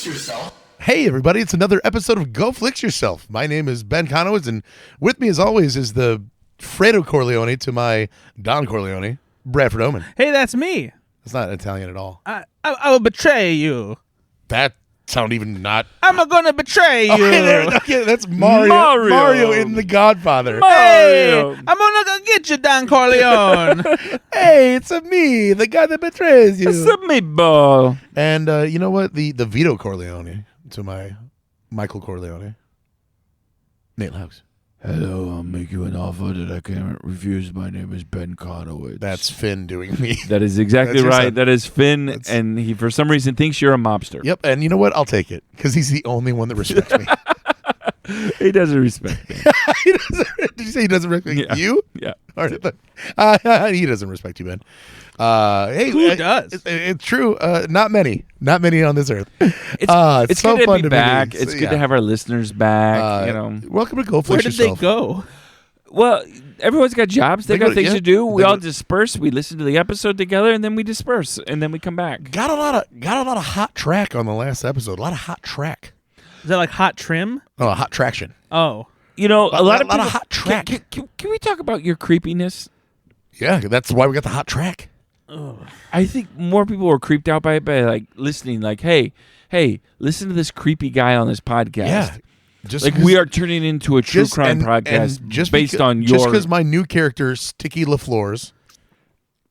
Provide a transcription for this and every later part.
yourself. Hey, everybody, it's another episode of Go Flix Yourself. My name is Ben Konowitz, and with me, as always, is the Fredo Corleone to my Don Corleone, Bradford Oman. Hey, that's me. It's not Italian at all. I will betray you. That sound even not... I'm gonna betray you. Okay, that's Mario. Mario in The Godfather. Hey, I'm gonna go get you, Don Corleone. Hey, it's me, the guy that betrays you. It's a meatball. And you know what? The Vito Corleone to my Michael Corleone, Nate Loucks. Hello, I'll make you an offer that I can't refuse. My name is Ben Konowitz. That's Finn doing me. That is exactly That's right. That is Finn, and he, for some reason, thinks you're a mobster. Yep, and you know what? I'll take it, because he's the only one that respects me. He doesn't respect me. Did you say he doesn't respect you? Yeah. All right, he doesn't respect you, Ben. Hey, Who does? It's true. Not many on this earth. It's so good to fun be back. It's good to have our listeners back. Welcome to Go Flix Where did Yourself. they go? Well, everyone's got jobs. They got things to do. We They all go- disperse. We listen to the episode together, and then we disperse, and then we come back. Got a lot of hot track on the last episode. A lot of hot track. Is that like hot trim? Oh, hot traction. Oh, You know, a lot of people, hot track. Can we talk about your creepiness? Yeah, that's why we got the hot track. I think more people were creeped out by it by like listening. Like, hey, listen to this creepy guy on this podcast. Yeah, just Like we are turning into a true crime podcast based on your. Just because my new character Sticky LaFleurs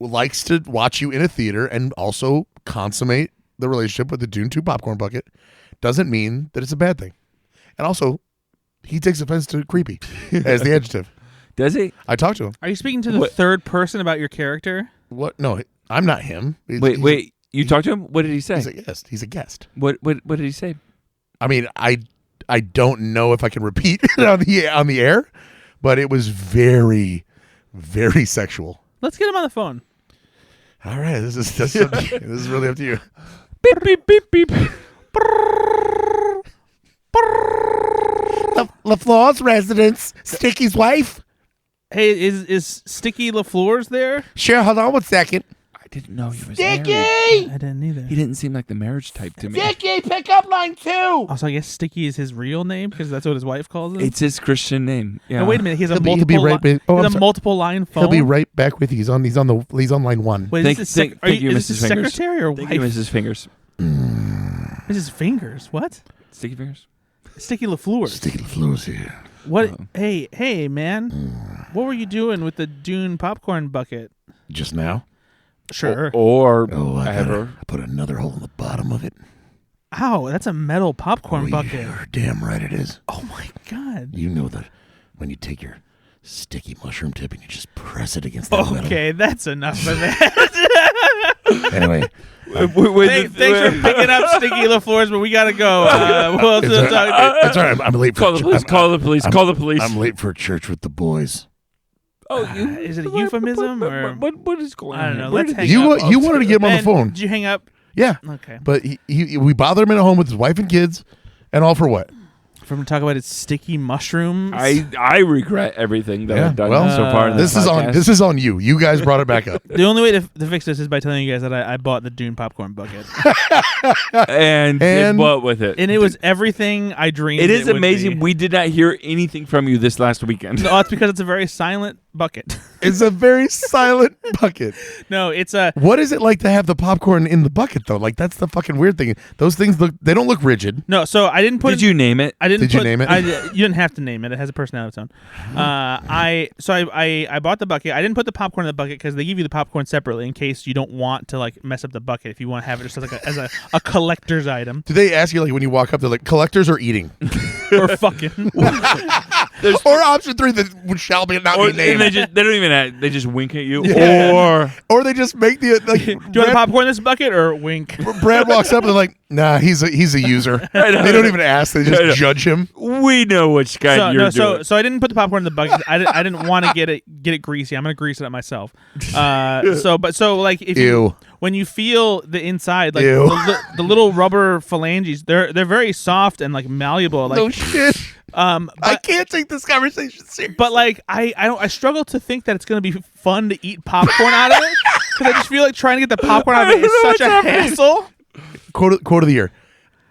likes to watch you in a theater and also consummate the relationship with the Dune 2 popcorn bucket doesn't mean that it's a bad thing. And also, he takes offense to creepy as the adjective. Does he? I talked to him. are you speaking to the third person about your character? What? No, I'm not him. Wait. You talked to him? What did he say? He's a guest. He's a guest. What did he say? I mean, I don't know if I can repeat it on the air, but it was very, very sexual. Let's get him on the phone. All right, this is really up to you. Beep beep beep beep. LaFleur's residence, Sticky's wife. Hey, is Sticky LaFleurs there? Sure, hold on 1 second. I didn't know he was Sticky! married. I didn't either. He didn't seem like the marriage type to me. Sticky, pick up line 2. Also, I guess Sticky is his real name because that's what his wife calls him. It's his Christian name. Yeah. And wait a minute, he has a He'll be right back. Oh, he I'm has a sorry. multiple line phone. He'll be right back with you. He's on line 1. Wait, Thank is this you, is this Mrs. Fingers. secretary or Thank wife? you, Mrs. Fingers. Mrs. Fingers. What? Sticky fingers. Sticky LaFleurs. Sticky LaFleur's here. What? Hey, man. What were you doing with the Dune popcorn bucket? Just now? Sure. Or I put another hole in the bottom of it. Ow, that's a metal popcorn bucket. You're damn right it is. Oh my god. You know that when you take your sticky mushroom tip and you just press it against that metal. Okay, that's enough of that. Anyway, Thanks for picking up Sticky LaFleurs, but we gotta go. We'll it's still talk. all right. I'm late for Call the police. Call the police. Call the police. I'm late for church with the boys. Is it a euphemism or what is going on? I don't know. here? Where Let's did hang he- up. You wanted to get him on the Ben, phone. Did you hang up? Yeah. Okay. But we bothered him in a home with his wife and kids, and all for what? For him to talk about his sticky mushrooms. I regret everything that Yeah, I've done well, so far. In This podcast. is on you. You guys brought it back up. The only way to fix this is by telling you guys that I bought the Dune popcorn bucket, and did what with it? and it was everything I dreamed. It is would amazing. be. We did not hear anything from you this last weekend. No, it's because it's a very silent bucket. It's a very silent bucket. No, it's a. What is it like to have the popcorn in the bucket though? Like that's the fucking weird thing. Those things they don't look rigid. No, so I didn't put. Did you name it? I didn't. Did you put- name it? You didn't have to name it. It has a personality of its own. I bought the bucket. I didn't put the popcorn in the bucket because they give you the popcorn separately in case you don't want to like mess up the bucket. If you want to have it just like as a collector's item Do they ask you like when you walk up? They're like collectors or eating, or fucking. or option 3 that shall be not Or be named. they don't even. They just wink at you. Yeah. Or they just make the like. Do you want the popcorn in this bucket or wink? Brad walks up and they're like, "Nah, he's a user." They don't even ask; they just judge him. We know which kind you're doing. So I didn't put the popcorn in the bucket. I didn't want to get it greasy. I'm gonna grease it up myself. So like if when you feel the inside, like the little rubber phalanges, they're very soft and like malleable. Like No shit. but, I can't take this conversation seriously. but like I struggle to think that it's gonna be fun to eat popcorn out of it because I just feel like trying to get the popcorn out of it is such a hassle. Quote of the year.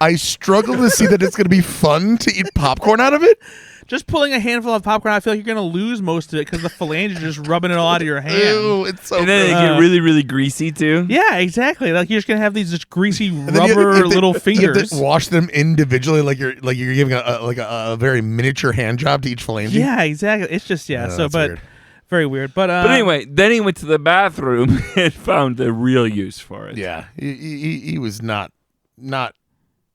I struggle to see that it's going to be fun to eat popcorn out of it. Just pulling a handful of popcorn, I feel like you're going to lose most of it because the phalanges are just rubbing it all out of your hand. Ew, it's so And then they get really, really greasy too. Yeah, exactly. Like you're just going to have these just greasy rubber little fingers. You have to wash them individually, like you're giving a very miniature hand job to each phalange. Yeah, exactly. It's just so, but weird. very weird. But anyway, then he went to the bathroom and found the real use for it. Yeah, he was not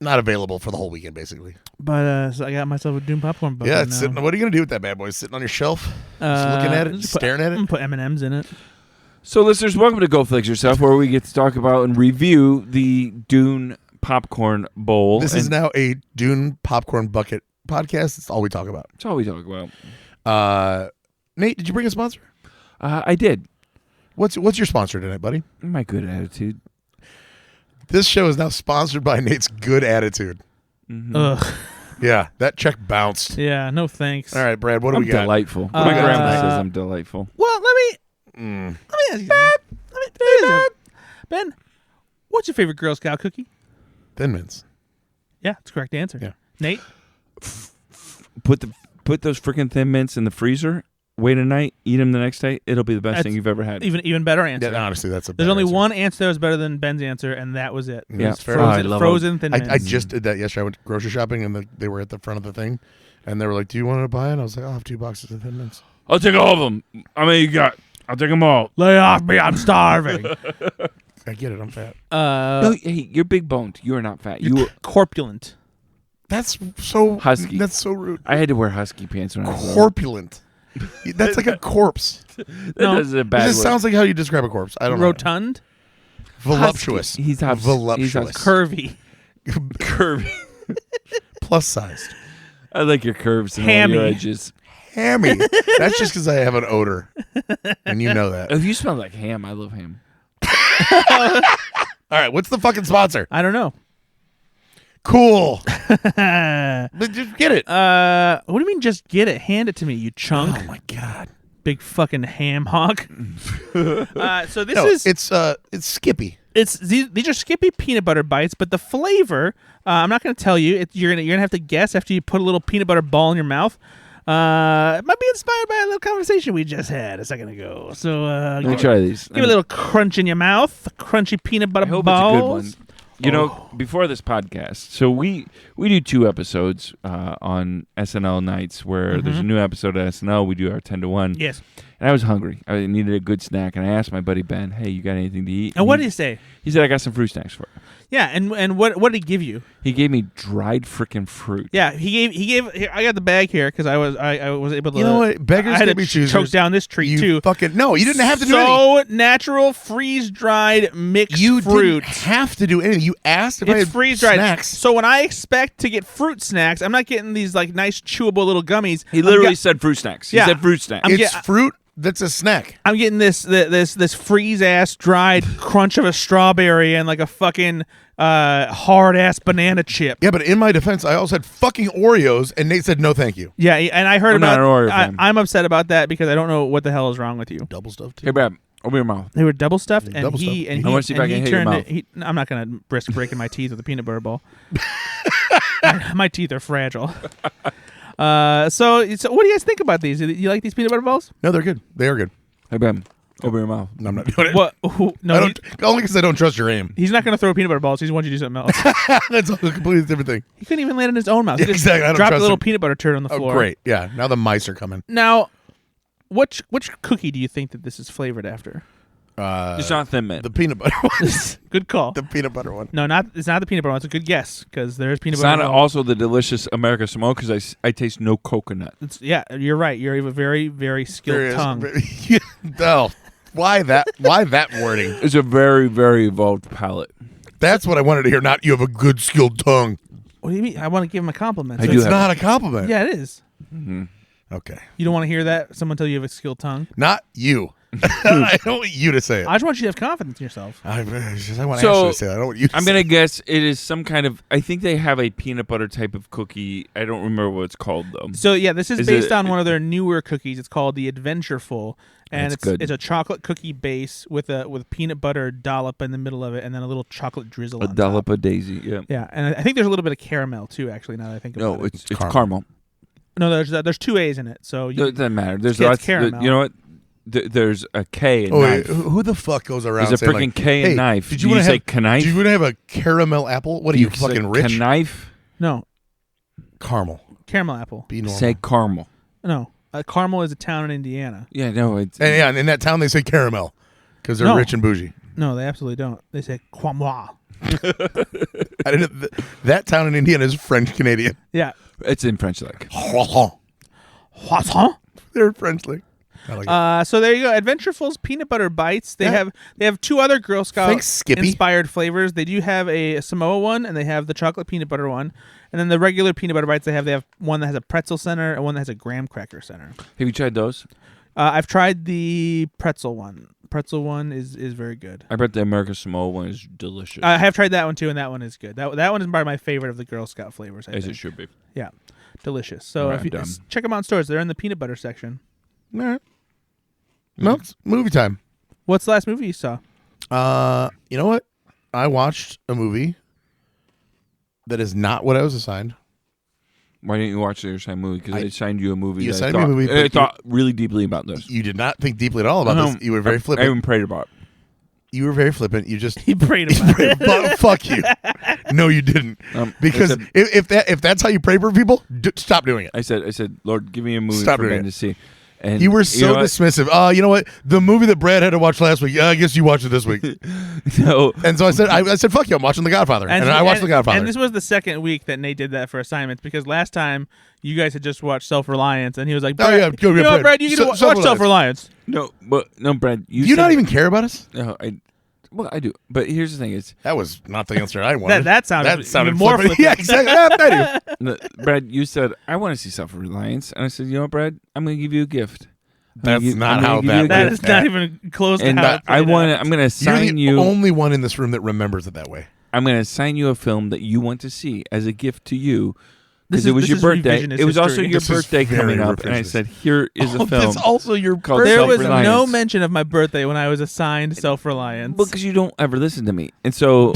available for the whole weekend, basically. But so I got myself a Doom popcorn bucket. Yeah, now. sitting, what are you gonna do with that bad boy? Sitting on your shelf, just looking at it, just staring at it. Put M&Ms in it. So, listeners, welcome to Go Flix Yourself, where we get to talk about and review the Dune popcorn bowl. This is now a Dune popcorn bucket podcast. That's all we talk about. That's all we talk about. Nate, did you bring a sponsor? I did. What's your sponsor tonight, buddy? My good attitude. This show is now sponsored by Nate's good attitude. Mm-hmm. Ugh. Yeah, that check bounced. Yeah, no thanks. All right, Brad, what do I'm we got? delightful. My grandma says I'm delightful. Well, let me ask you. Ben, what's your favorite Girl Scout cookie? Thin Mints. Yeah, that's the correct answer. Yeah. Nate? Put those freaking Thin Mints in the freezer. Wait a night. Eat them the next day. It'll be the best thing you've ever had. Even better answer. Yeah, honestly, that's a There's better only answer. one answer that was better than Ben's answer, and that was it. Yeah, Yeah, fair. I love Frozen Thin Mints. I just did that yesterday. I went grocery shopping, and they were at the front of the thing, and they were like, "Do you want to buy it?" I was like, "I'll have 2 boxes of Thin Mints." I'll take all of them. How many you got? I'll take them all. Lay off me, I'm starving. I get it. I'm fat. No, hey, you're big boned. You are not fat. You're corpulent. That's so Husky. That's so rude. I had to wear husky pants when I was little. Corpulent. That's like a corpse. That is a It bad just word. sounds like how you describe a corpse. I don't know. Rotund. Voluptuous. Husky. He's voluptuous. Curvy. curvy. Plus sized. I like your curves and all Hammy. your edges. Hammy. That's just because I have an odor, and you know that. If you smell like ham, I love ham. All right, what's the fucking sponsor? I don't know. Cool. But just get it. What do you mean just get it? Hand it to me, you chunk. Oh my god. Big fucking ham hog. So this No, is it's Skippy. these are Skippy peanut butter bites, but the flavor I'm not going to tell you. You're gonna have to guess after you put a little peanut butter ball in your mouth. It might be inspired by a little conversation we just had a second ago. So Let me try these. give it a little crunch in your mouth, crunchy peanut butter I hope balls. it's a good one. You know, before this podcast, so we do 2 episodes on SNL nights where there's a new episode of SNL. We do our 10 to 1. Yes. And I was hungry. I needed a good snack, and I asked my buddy Ben, "Hey, you got anything to eat?" And what did he say? He said, "I got some fruit snacks for you." Yeah, and what did he give you? He gave me dried freaking fruit. Yeah, he gave. Here, I got the bag here because I was able to. You know what? Beggars I had can't be to choosers. choke down this treat You too. fucking no. You didn't have to do anything. So natural, freeze dried mixed You fruit. didn't have to do anything. You asked if I had It's freeze dried. snacks. So when I expect to get fruit snacks, I'm not getting these like nice chewable little gummies. He literally said fruit snacks. He Yeah. said fruit snacks. I'm It's get- fruit that's a snack. I'm getting this freeze ass dried crunch of a strawberry and like a fucking hard ass banana chip. Yeah, but in my defense, I also had fucking Oreos, and Nate said no, thank you. Yeah, and I heard I'm not about. an Oreo fan. I'm upset about that because I don't know what the hell is wrong with you. Double stuffed. Hey, Brad, open your mouth. They were double stuffed, and Double he stuffed. and I he, wanna see if I and can he hit your turned mouth. it. I'm not gonna risk breaking my teeth with a peanut butter ball. My teeth are fragile. So what do you guys think about these? You like these peanut butter balls? No, they're good. They are good. Hey, Brad, open your mouth. No, I'm not doing it. What? No, I don't, only because I don't trust your aim. he's not gonna throw peanut butter balls. He's want you to do something else. That's a completely different thing. He couldn't even land in his own mouth. Yeah, He just exactly. I don't dropped a trust little him. peanut butter turd on the Oh, floor. great. Yeah, now the mice are coming. Now, which cookie do you think that this is flavored after? It's not Thin Mint. The peanut butter one. Good call. The peanut butter one. No, it's not the peanut butter one. It's a good guess because there's peanut It's butter. not also the delicious American Samoa because I taste no coconut. Yeah, you're right. You have a very, very skilled tongue. No. Why that? Why that wording? It's a very, very evolved palate. That's what I wanted to hear. Not you have a good skilled tongue. What do you mean? I want to give him a compliment. I do It's have- not a compliment. Yeah, it is. Okay. You don't want to hear that? Someone tell you have a skilled tongue? Not you. I don't want you to say it. I just want you to have confidence in yourself. I want So, Ashley to say that. I don't want you to I'm say going to guess it is some kind of... I think they have a peanut butter type of cookie. I don't remember what it's called, though. So yeah, this is Is based it- on one of their newer cookies. It's called the Adventureful, and That's it's good. it's a chocolate cookie base with peanut butter dollop in the middle of it, and then a little chocolate drizzle. A on dollop top. of daisy, yeah. Yeah, and I think there's a little bit of caramel too. Actually, now that I think about No, it. it's Caramel. caramel. No, there's 2 A's in it. So It you, doesn't matter. There's It's lots. caramel. You know what? There's a K in Oh, wait, knife. who the fuck goes around There's a saying, freaking like, K in hey, knife. Did Do you want to say have knife? Do you want to have a caramel apple? What are you fucking rich? Knife? no Caramel. caramel apple. Be normal. Say caramel. No, Carmel is a town in Indiana. Yeah, no, it's... And yeah, and in that town they say caramel because they're No. rich and bougie. No, they absolutely don't. They say croix. I didn't. That town in Indiana is French Canadian. Yeah. It's in French, like. Croissant. They're French like. I like it. So there you go. Adventureful's peanut butter bites. They Yeah. have 2 other Girl Scout Thanks, Skippy. inspired flavors. They do have a Samoa one, and they have the chocolate peanut butter one. And then the regular peanut butter bites, they have one that has a pretzel center and one that has a graham cracker center. Have you tried those? I've tried the pretzel one. Pretzel one is very good. I bet the American Samoa one is delicious. I have tried that one too, and that one is good. That one is probably my favorite of the Girl Scout flavors. I As think. it should be. Yeah, delicious. So Right, if you done. check them out in stores, they're in the peanut butter section. All right. No, it's movie time. What's the last movie you saw? You know what? I watched a movie that is not what I was assigned. Why didn't you watch the assigned movie? Because I assigned you a movie. You that assigned me a movie, but I you- thought really deeply about this. You did not think deeply at all about No, this. You were very I flippant. even prayed about it. You were very flippant. You just He prayed about it. But fuck you. No, you didn't. Because I said- if that's how you pray for people, stop doing it. I said, Lord, give me a movie Stop for doing Ben it. to see. And You were so know what? dismissive. You know what? The movie that Brad had to watch last week. I guess you watched it this week. No, And so I said, fuck you. I'm watching The Godfather, and I watched The Godfather. And this was the second week that Nate did that for assignments because last time you guys had just watched Self-Reliance, and he was like, Oh, Brad, yeah, go you get know what, Brad. Brad, you can watch Self-Reliance. no, Brad. you said- not even care about us? No, I do. But here's the thing: is That was not the answer I wanted. That sounded even more flippant. flippant. Yeah, exactly. I do. no, Brad, you said I want to see Self-Reliance, and I said, you know what, Brad, I'm going to give you a gift. That's not how that That works. is not even close to And how it I played want. out. I'm going to You're assign the you. only one in this room that remembers it that way. I'm going to assign you a film that you want to see as a gift to you. This Because it was is your birthday. revisionist It was also history. your This is birthday very coming up, and I revisionist. said, "Here is a film." That's also your called There was Self-Reliance. no mention of my birthday when I was assigned Self-Reliance. Because you don't ever listen to me, and so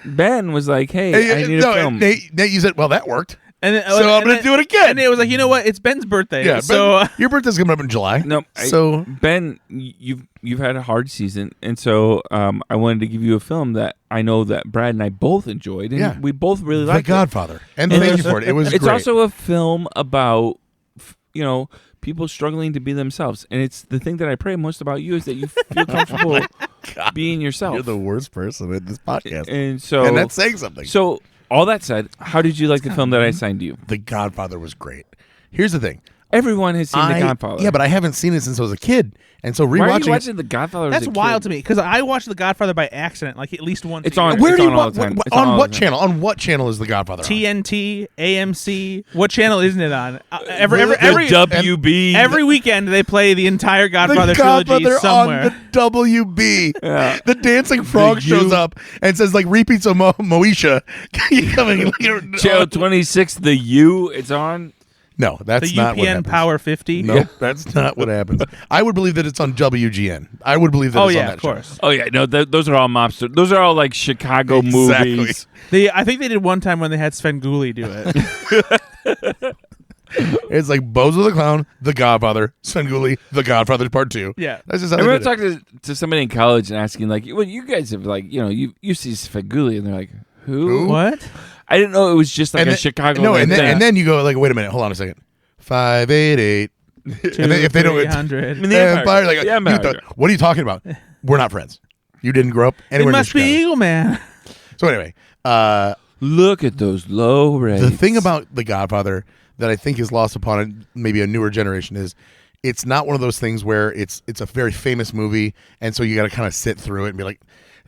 Ben was like, "Hey, I need a film." Nate, you said, well, that worked. And then, So I'm going to do it again. And it was like, you know what? It's Ben's birthday. Yeah, so your birthday's coming up in July. No, So Ben, you've had a hard season, and so I wanted to give you a film that I know that Brad and I both enjoyed, and Yeah. we both really The liked it. Godfather. And And thank you it's- for it. It was It's great. also a film about people struggling to be themselves, and it's the thing that I pray most about you is that you feel comfortable being yourself. You're the worst person in this podcast. And so, And that's saying something. So all that said, how did you like the film that I assigned to you? The Godfather was great. Here's the thing. Everyone has seen The Godfather. Yeah, but I haven't seen it since I was a kid. And so why are you rewatching it. watching The Godfather? as that's a wild kid? to me because I watched The Godfather by accident, like at least once. It's a year. on- Where do you all wa- the time. It's on on all what the time. channel? On what channel is The Godfather on? TNT, AMC. What channel isn't it on? Every The WB. every weekend they play the entire Godfather The trilogy Godfather somewhere. on the WB. Yeah. The dancing frog The shows U- up and says like repeats of Moesha. Coming. Channel 26, The U. It's on. No, that's the not what UPN happens. Power 50. Nope, that's not what happens. I would believe that it's on WGN. I would believe that Oh it's on yeah, that of course. Oh yeah, no, those are all mobster. Those are all like Chicago Exactly. movies. I think they did one time when they had Sven Gulli do it. It's like Bozo the Clown, The Godfather, Svengoolie, The Godfather Part 2. Yeah. That's just how I they remember did it. talking to somebody in college and asking like, "Well, you guys have like, you see Svengoolie," and they're like, "Who?" What? I didn't know it was just like And a then- Chicago. No, and thing. then you go like, wait a minute, hold on a second. 588. And then if they don't, 300. I mean, the Empire. Empire, like, The Empire. what are you talking about? We're not friends. You didn't grow up It anywhere near must be Chicago. Eagle Man. So anyway, Look at those low rates. the thing about The Godfather that I think is lost upon maybe a newer generation is it's not one of those things where it's a very famous movie, and so you got to kind of sit through it and be like,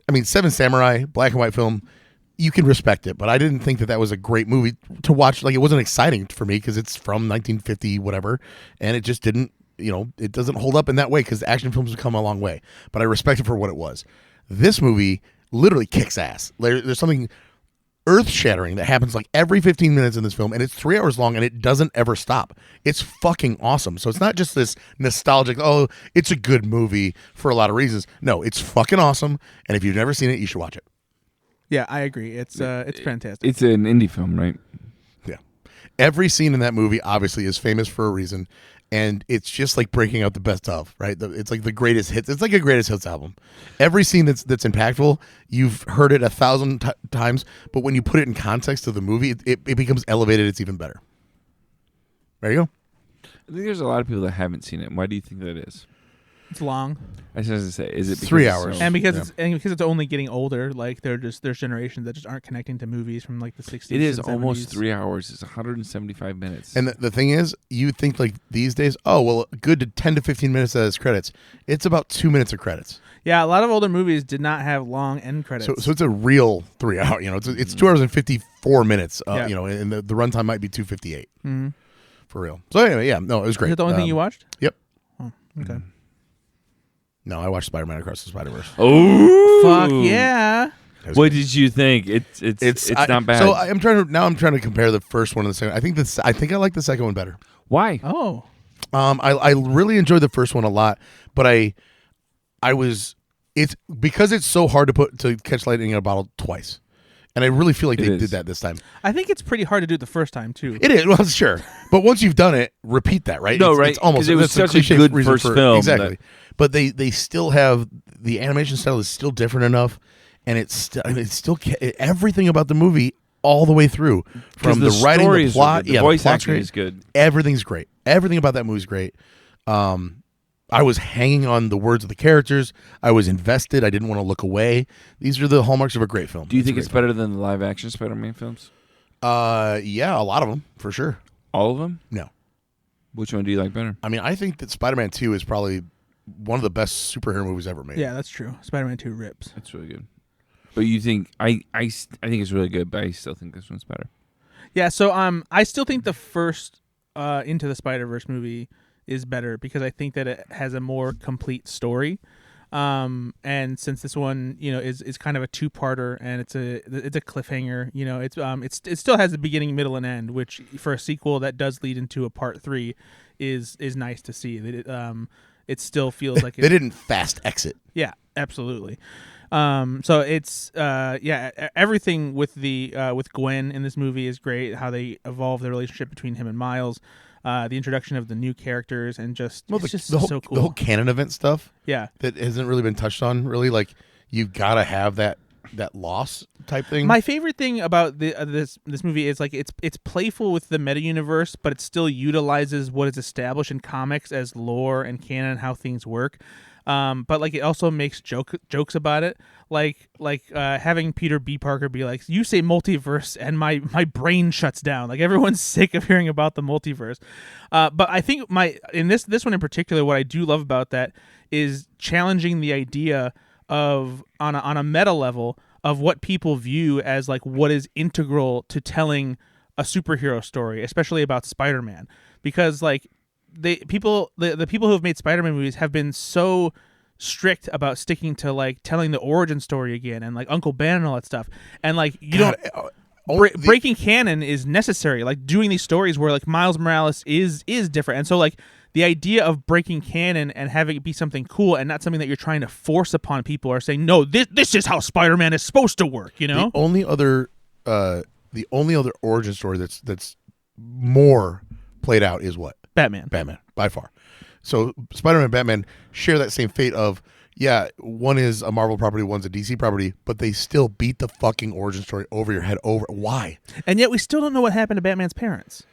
I mean, Seven Samurai, black and white film, you can respect it, but I didn't think that was a great movie to watch. Like, it wasn't exciting for me because it's from 1950 whatever, and it just didn't it doesn't hold up in that way because action films have come a long way. But I respect it for what it was. This movie literally kicks ass. There's something earth-shattering that happens like every 15 minutes in this film, and it's 3 hours long, and it doesn't ever stop. It's fucking awesome. So it's not just this nostalgic, oh, it's a good movie for a lot of reasons. No, it's fucking awesome, and if you've never seen it, you should watch it. Yeah, I agree. It's fantastic. It's an indie film, right? Yeah. Every scene in that movie obviously is famous for a reason, and it's just like breaking out the best of, right? It's like the greatest hits. It's like a greatest hits album. Every scene that's impactful, you've heard it 1,000 times, but when you put it in context of the movie, it becomes elevated. It's even better. There you go. I think there's a lot of people that haven't seen it. Why do you think that is? It's long. I was going to say, is it because 3 hours? And because it's only getting older, like there's generations that just aren't connecting to movies from like the 60s. It is and 70s. almost 3 hours. It's 175 minutes. And the thing is, you think like these days, oh, well, good to 10 to 15 minutes of its credits. It's about 2 minutes of credits. Yeah, a lot of older movies did not have long end credits. So it's a real 3 hour. It's 2 hours and 54 minutes. Yeah. And the runtime might be 2:58. Mm-hmm. For real. So anyway, yeah, no, it was great. Is that the only thing you watched? Yep. Oh, okay. No, I watched Spider-Man Across the Spider-Verse. Oh, fuck yeah! What did you think? It's not bad. So I'm trying to compare the first one and the second. I think I like the second one better. Why? Oh, I really enjoyed the first one a lot, but it's because it's so hard to catch lightning in a bottle twice. And I really feel like they did that this time. I think it's pretty hard to do it the first time too. It is, well, sure. But once you've done it, repeat that, right? No, right? It's almost it was such a good first film. Exactly. But they still have the animation style is still different enough, and it's still everything about the movie all the way through from the writing, the plot, the voice acting is good. Everything's great. Everything about that movie is great. I was hanging on the words of the characters. I was invested. I didn't want to look away. These are the hallmarks of a great film. Do you think it's better than the live-action Spider-Man films? Yeah, a lot of them, for sure. All of them? No. Which one do you like better? I mean, I think that Spider-Man 2 is probably one of the best superhero movies ever made. Yeah, that's true. Spider-Man 2 rips. That's really good. But you think I think it's really good, but I still think this one's better. Yeah, so I still think the first Into the Spider-Verse movie is better because I think that it has a more complete story. And since this one, is kind of a two-parter and it's a cliffhanger, it still has a beginning, middle, and end, which for a sequel that does lead into a part 3 is nice to see. It still feels like they didn't fast exit. Yeah, absolutely. So it's everything with with Gwen in this movie is great. How they evolve the relationship between him and Miles. The introduction of the new characters and so cool. The whole canon event stuff. Yeah, that hasn't really been touched on. Really, like you've got to have that loss type thing. My favorite thing about this movie is like it's playful with the meta universe, but it still utilizes what is established in comics as lore and canon and how things work. But like it also makes jokes about it, like having Peter B. Parker be like, "You say multiverse, and my brain shuts down." Like everyone's sick of hearing about the multiverse. But I think in this one in particular, what I do love about that is challenging the idea of on a meta level of what people view as like what is integral to telling a superhero story, especially about Spider-Man, because like. The people who have made Spider-Man movies have been so strict about sticking to like telling the origin story again and like Uncle Ben and all that stuff, and like breaking canon is necessary. Like doing these stories where like Miles Morales is different, and so like the idea of breaking canon and having it be something cool and not something that you're trying to force upon people or saying no, this is how Spider-Man is supposed to work. The only other origin story that's more played out is what? Batman, by far. So Spider-Man and Batman share that same fate of, yeah, one is a Marvel property, one's a DC property, but they still beat the fucking origin story over your head over. Why? And yet we still don't know what happened to Batman's parents.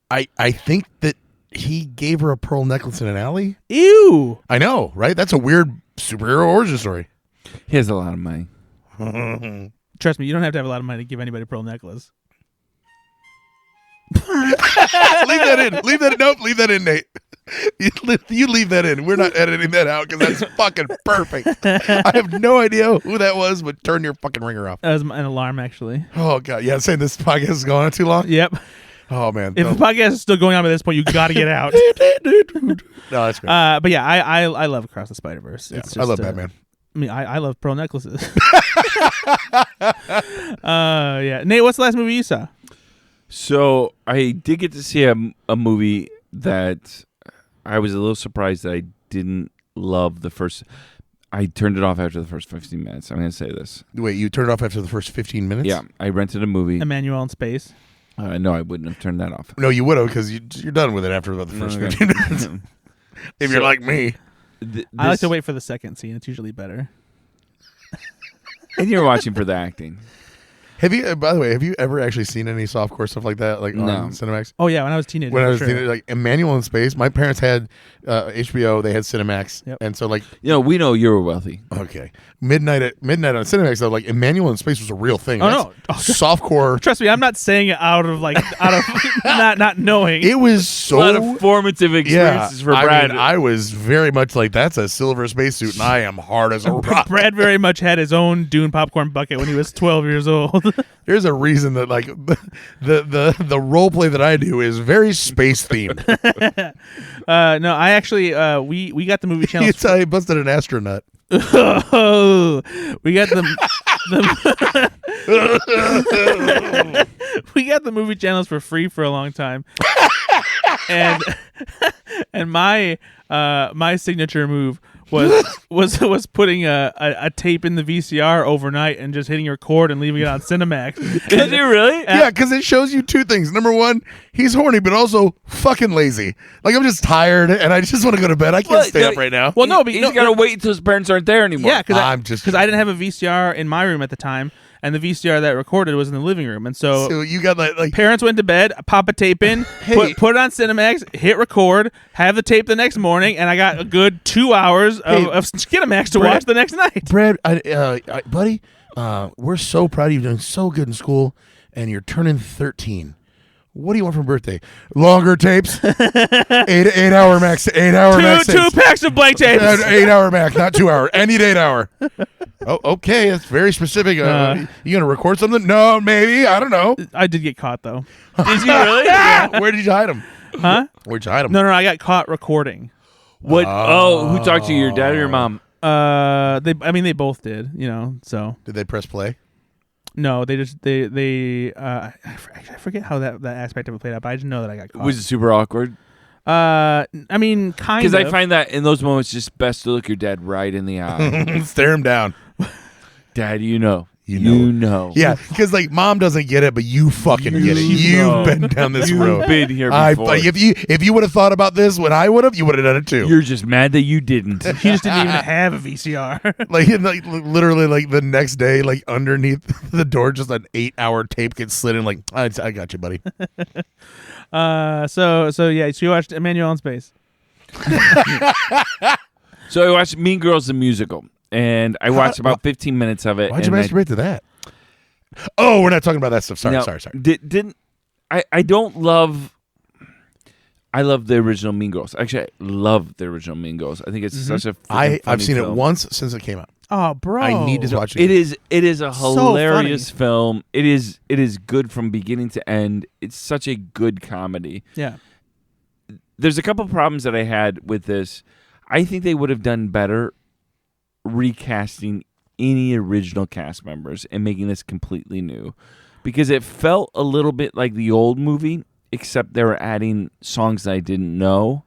I think that he gave her a pearl necklace in an alley. Ew. I know, right? That's a weird superhero origin story. He has a lot of money. Trust me, you don't have to have a lot of money to give anybody a pearl necklace. Leave that in. Nope, leave that in, Nate. You leave that in. We're not editing that out because that's fucking perfect. I have no idea who that was, but turn your fucking ringer off. That was an alarm, actually. Oh, God. Yeah, saying this podcast is going on too long? Yep. Oh man! If the podcast is still going on at this point, you got to get out. No, that's great. But yeah, I love Across the Spider-Verse. Yeah, It's just, I love Batman. I mean, I love pearl necklaces. Yeah. Nate, what's the last movie you saw? So I did get to see a movie that I was a little surprised that I didn't love the first. I turned it off after the first 15 minutes. I'm going to say this. Wait, you turned it off after the first 15 minutes? Yeah, I rented a movie. Emmanuel in Space. No, I wouldn't have turned that off. No, you would have because you're done with it after about the first 15 minutes. If you're like me. I like to wait for the second scene. It's usually better. And you're watching for the acting. Have you? By the way, have you ever actually seen any softcore stuff like that, like No. on Cinemax? Oh yeah, when I was a teenager. When I was sure. thinking, like Emmanuel in Space, my parents had HBO, they had Cinemax, Yep. and so like We know you're wealthy. okay, midnight on Cinemax, though, like Emmanuel in Space was a real thing. Oh, That's no. Oh, softcore. Trust me, I'm not saying it out of not knowing. It was A so lot of formative experiences for Brad. I was very much like that's a silver spacesuit, and I am hard as a rock. Brad very much had his own Dune popcorn bucket when he was 12 years old. There's a reason that like the role play that I do is very space themed. No, I actually we got the movie channels. It's I busted an astronaut. Oh, we got we got the movie channels for free for a long time, and my signature move was putting a tape in the VCR overnight and just hitting record and leaving it on Cinemax. Did you really? Yeah, because it shows you two things. Number one, he's horny, but also fucking lazy. Like I'm just tired and I just want to go to bed. I can't stay up right now. Well, no, He's got to wait until his parents aren't there anymore. Yeah, because I'm just I didn't have a VCR in my room at the time, and the VCR that recorded was in the living room, and so you got like parents went to bed, pop a tape in, put it on Cinemax, hit record, have the tape the next morning, and I got a good 2 hours of Cinemax to watch the next night. Brad, buddy, we're so proud of you doing so good in school, and you're turning 13. What do you want for birthday? Longer tapes, 8 hour max, 8 hour max. Two packs of blank tapes. 8 hour max, not 2 hour. I need 8 hour. Oh, okay, that's very specific. You gonna record something? No, maybe. I don't know. I did get caught though. Did you really? Yeah. Where did you hide them? Huh? Where'd you hide them? No, I got caught recording. What? Who talked to you? Your dad or your mom? They both did. So Did they press play? no, they just I forget how that aspect of it played out. But I just know that I got caught. Was it super awkward? I mean, kind of. Because I find that in those moments, just best to look your dad right in the eye. Stare him down. Dad, you know. Yeah, because like mom doesn't get it, but you fucking get it. know. You've been down this road. You've been here before. If you would have thought about this when I would have, you would have done it too. You're just mad that you didn't. He just didn't even have a VCR. like literally, like the next day, like underneath the door, just an 8 hour tape gets slid in. Like I got you, buddy. So you watched Emmanuel in Space. So I watched Mean Girls the musical, and I watched about 15 minutes of it. Why'd you masturbate to that? Oh, we're not talking about that stuff. Sorry. I don't love. I love the original Mean Girls. Actually, I love the original Mean Girls. I think it's such a. I've seen film. it once since it came out. Oh, bro! I need to watch it. It is a hilarious funny. film. It is good from beginning to end. It's such a good comedy. Yeah. There's a couple problems that I had with this. I think they would have done better recasting any original cast members and making this completely new, because it felt a little bit like the old movie, except they were adding songs that I didn't know,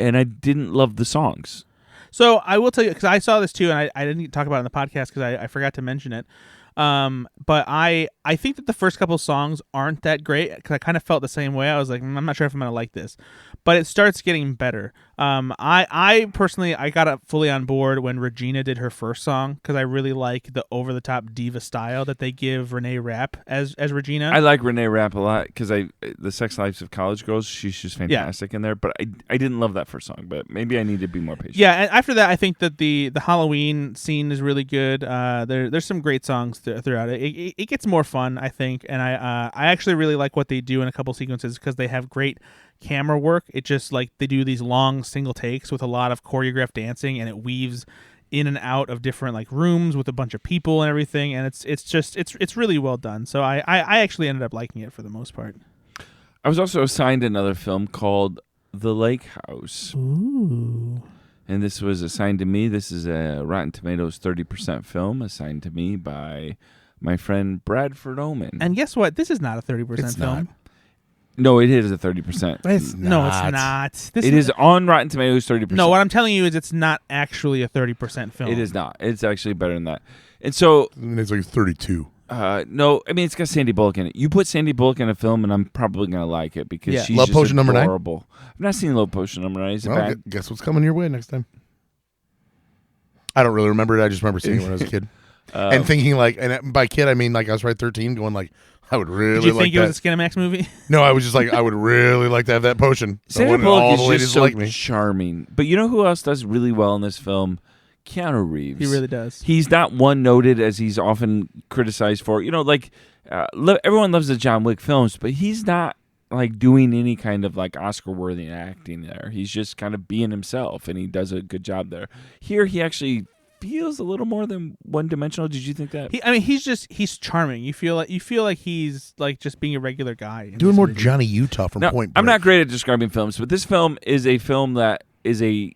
and I didn't love the songs. So I will tell you, because I saw this too, and I didn't talk about it in the podcast because I forgot to mention it. But I think that the first couple songs aren't that great, because I kind of felt the same way. I was like, I'm not sure if I'm going to like this. But it starts getting better. I personally, I got fully on board when Regina did her first song, because I really like the over-the-top diva style that they give Renee Rapp as Regina. I like Renee Rapp a lot, because the Sex Lives of College Girls, she's just fantastic in there. But I didn't love that first song, but maybe I need to be more patient. Yeah, and after that, I think that the Halloween scene is really good. There's some great songs throughout it. It gets more fun, I think, and I actually really like what they do in a couple sequences, because they have great camera work. It just like they do these long single takes with a lot of choreographed dancing, and it weaves in and out of different like rooms with a bunch of people and everything, and it's really well done. So I actually ended up liking it for the most part. I was also assigned another film called The Lake House. Ooh. And this was assigned to me. This is a Rotten Tomatoes 30% film assigned to me by my friend Bradford Oman. And guess what? This is not a 30% film. not. No, it is a 30%. No, it's not. It is on Rotten Tomatoes 30%. No, what I'm telling you is it's not actually a 30% film. It is not. It's actually better than that. And so... It's like 32. No, I mean, it's got Sandy Bullock in it. You put Sandy Bullock in a film, and I'm probably going to like it because she's Love just Potion adorable. number 9? I've not seen Love Potion number 9. Is it Well, bad? guess what's coming your way next time? I don't really remember it. I just remember seeing it when I was a kid. And thinking like, and by kid, I mean like I was right 13 going like, I would really like that. Did you think it was a Skinamax movie? No, I was just like, I would really like to have that potion. Sandy all Bullock the is ladies just so like me. charming. But you know who else does really well in this film? Keanu Reeves. He really does. He's not one noted as he's often criticized for. You know, like everyone loves the John Wick films, but he's not like doing any kind of like Oscar-worthy acting there. He's just kind of being himself, and he does a good job there. Here, he actually feels a little more than one-dimensional. Did you think that? He's charming. You feel like he's like just being a regular guy. Doing more Johnny Utah from Now, Point Break. I'm not great at describing films, but this film is a film that is a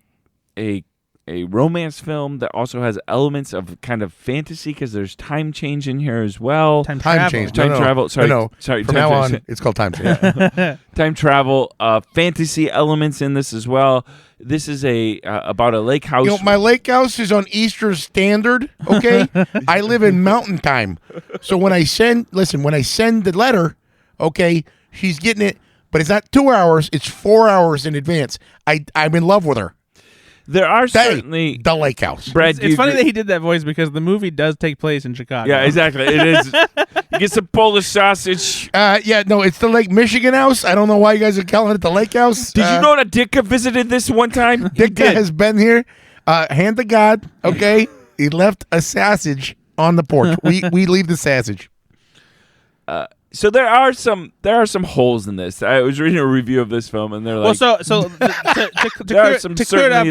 romance film that also has elements of kind of fantasy because there's time change in here as well. Time change. Time travel. Sorry. No. Sorry. From time now change. on, it's called time change. Time travel, fantasy elements in this as well. This is about a lake house. You know, my lake house is on Eastern Standard, okay? I live in Mountain Time. So when I send the letter, okay, she's getting it, but it's not 2 hours, it's 4 hours in advance. I'm in love with her. There are certainly the lake house. Brad, It's funny that he did that voice because the movie does take place in Chicago. Yeah, exactly. It is. You get some Polish sausage. It's the Lake Michigan house. I don't know why you guys are calling it the lake house. Did you know that Ditka visited this one time? Ditka has been here. Hand to God, okay? He left a sausage on the porch. We leave the sausage. So there are some holes in this. I was reading a review of this film, and they're like, there are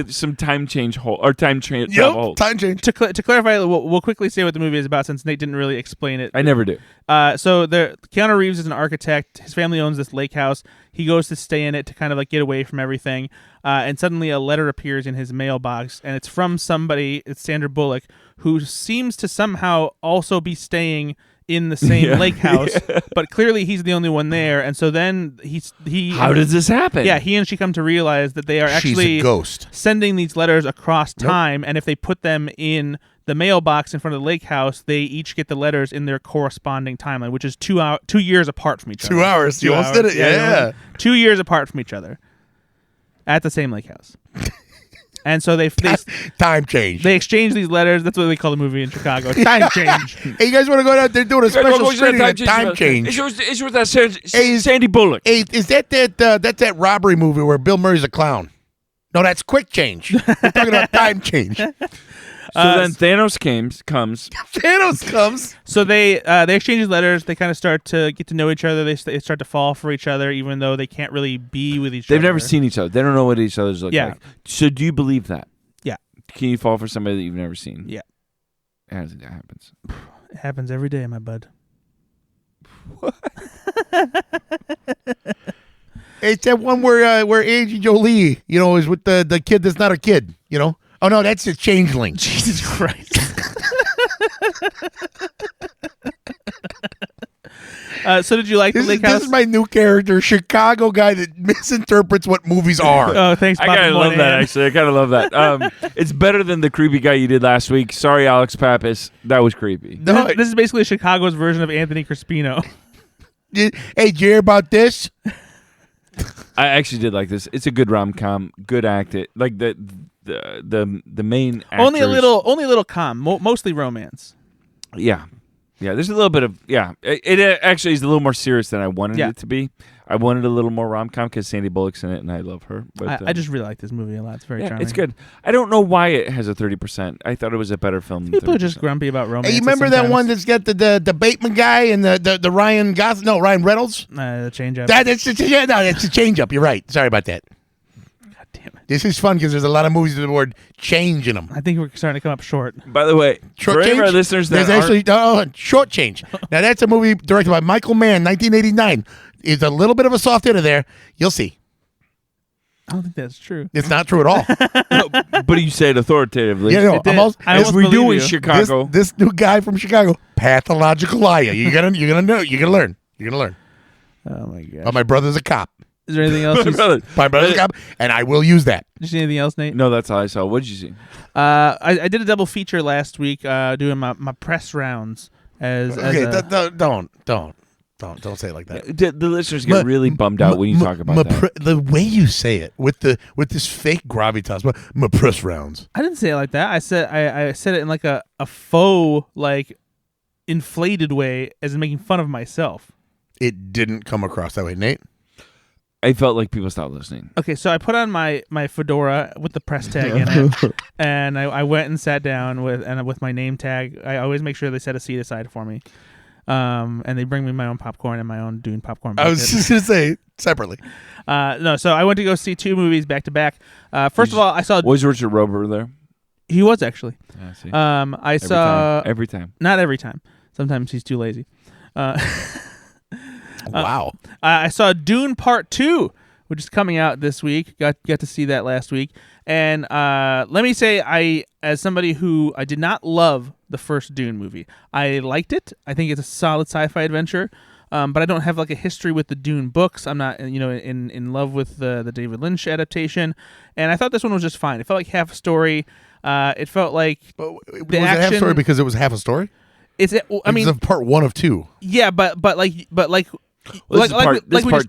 some time change hole or time travel holes. Time change. To clarify, we'll quickly say what the movie is about since Nate didn't really explain it. I never do. Keanu Reeves is an architect. His family owns this lake house. He goes to stay in it to kind of like get away from everything. And suddenly a letter appears in his mailbox, and it's from somebody. It's Sandra Bullock, who seems to somehow also be staying in the same lake house, but clearly he's the only one there. And so then he. How does this happen? Yeah, he and she come to realize that they are actually She's a ghost. sending these letters across time, and if they put them in the mailbox in front of the lake house, they each get the letters in their corresponding timeline, which is 2 years apart from each other. 2 hours. You almost did it. Yeah. 2 years apart from each other at the same lake house. And so they time change. They exchange these letters. That's what they call the movie in Chicago. Time change. Hey, you guys want to go out there doing a special screening of Time Change? It's with that Sandy Bullock. Hey, is that's that robbery movie where Bill Murray's a clown? No, that's Quick Change. We're talking about Time Change. So then Thanos comes. Thanos comes. So they exchange these letters. They kind of start to get to know each other. They start to fall for each other, even though they can't really be with each other. They've never seen each other. They don't know what each other's look like. So do you believe that? Yeah. Can you fall for somebody that you've never seen? Yeah. How does it happens? It happens every day, my bud. What? It's that one where Angie Jolie, is with the kid that's not a kid, Oh, no, that's a changeling. Jesus Christ. So did you like the lake house? This is my new character, Chicago guy that misinterprets what movies are. Oh, thanks, Bobby I kind of love that, Moynihan. actually. I kind of love that. It's better than the creepy guy you did last week. Sorry, Alex Pappas. That was creepy. This is basically Chicago's version of Anthony Crispino. Hey, did you hear about this? I actually did like this. It's a good rom-com, good act. Like the main actors. Only a little calm, mostly romance. Yeah. There's a little bit of It actually is a little more serious than I wanted it to be. I wanted a little more rom-com because Sandy Bullock's in it, and I love her. But I just really like this movie a lot. It's very charming. It's good. I don't know why it has a 30%. I thought it was a better film. Than People 30%. are just grumpy about romance. Hey, you remember that one that's got the Bateman guy and the Ryan Gosling? No, Ryan Reynolds. The change up. That's a change up. You're right. Sorry about that. God damn it! This is fun because there's a lot of movies with the word change in them. I think we're starting to come up short. By the way, Short for any change? of our listeners that There's actually Short Change. Now that's a movie directed by Michael Mann, 1989. It's a little bit of a soft edit there. You'll see. I don't think that's true. It's not true at all. But you say it authoritatively. Yeah, no, I almost we do believe in you. Chicago. This new guy from Chicago, pathological liar. You're gonna know. You're gonna learn. You're gonna learn. Oh my god. Oh, my brother's a cop. Is there anything else? My brother's a cop, and I will use that. Did you see anything else, Nate? No, that's all I saw. What did you see? I did a double feature last week, doing my press rounds as Don't say it like that. The listeners get really bummed out when you talk about that. The way you say it with this fake gravitas, my press rounds. I didn't say it like that. I said it in like a faux, like, inflated way, as in making fun of myself. It didn't come across that way, Nate. I felt like people stopped listening. Okay, so I put on my fedora with the press tag in it, and I went and sat down with my name tag. I always make sure they set a seat aside for me. And they bring me my own popcorn and my own Dune popcorn bucket. I was just going to say separately. No, so I went to go see 2 movies back to back. First of all, I saw... Was Richard Rober there? He was, actually. Yeah, see. I saw... Every time. Not every time. Sometimes he's too lazy. Wow. I saw Dune Part 2, which is coming out this week. Got to see that last week. And let me say, as somebody who I did not love the first Dune movie, I liked it. I think it's a solid sci-fi adventure, but I don't have like a history with the Dune books. I'm not, in love with the David Lynch adaptation, and I thought this one was just fine. It felt like half a story. It felt like was it half a story because it was half a story? It's part 1 of 2. Yeah, but part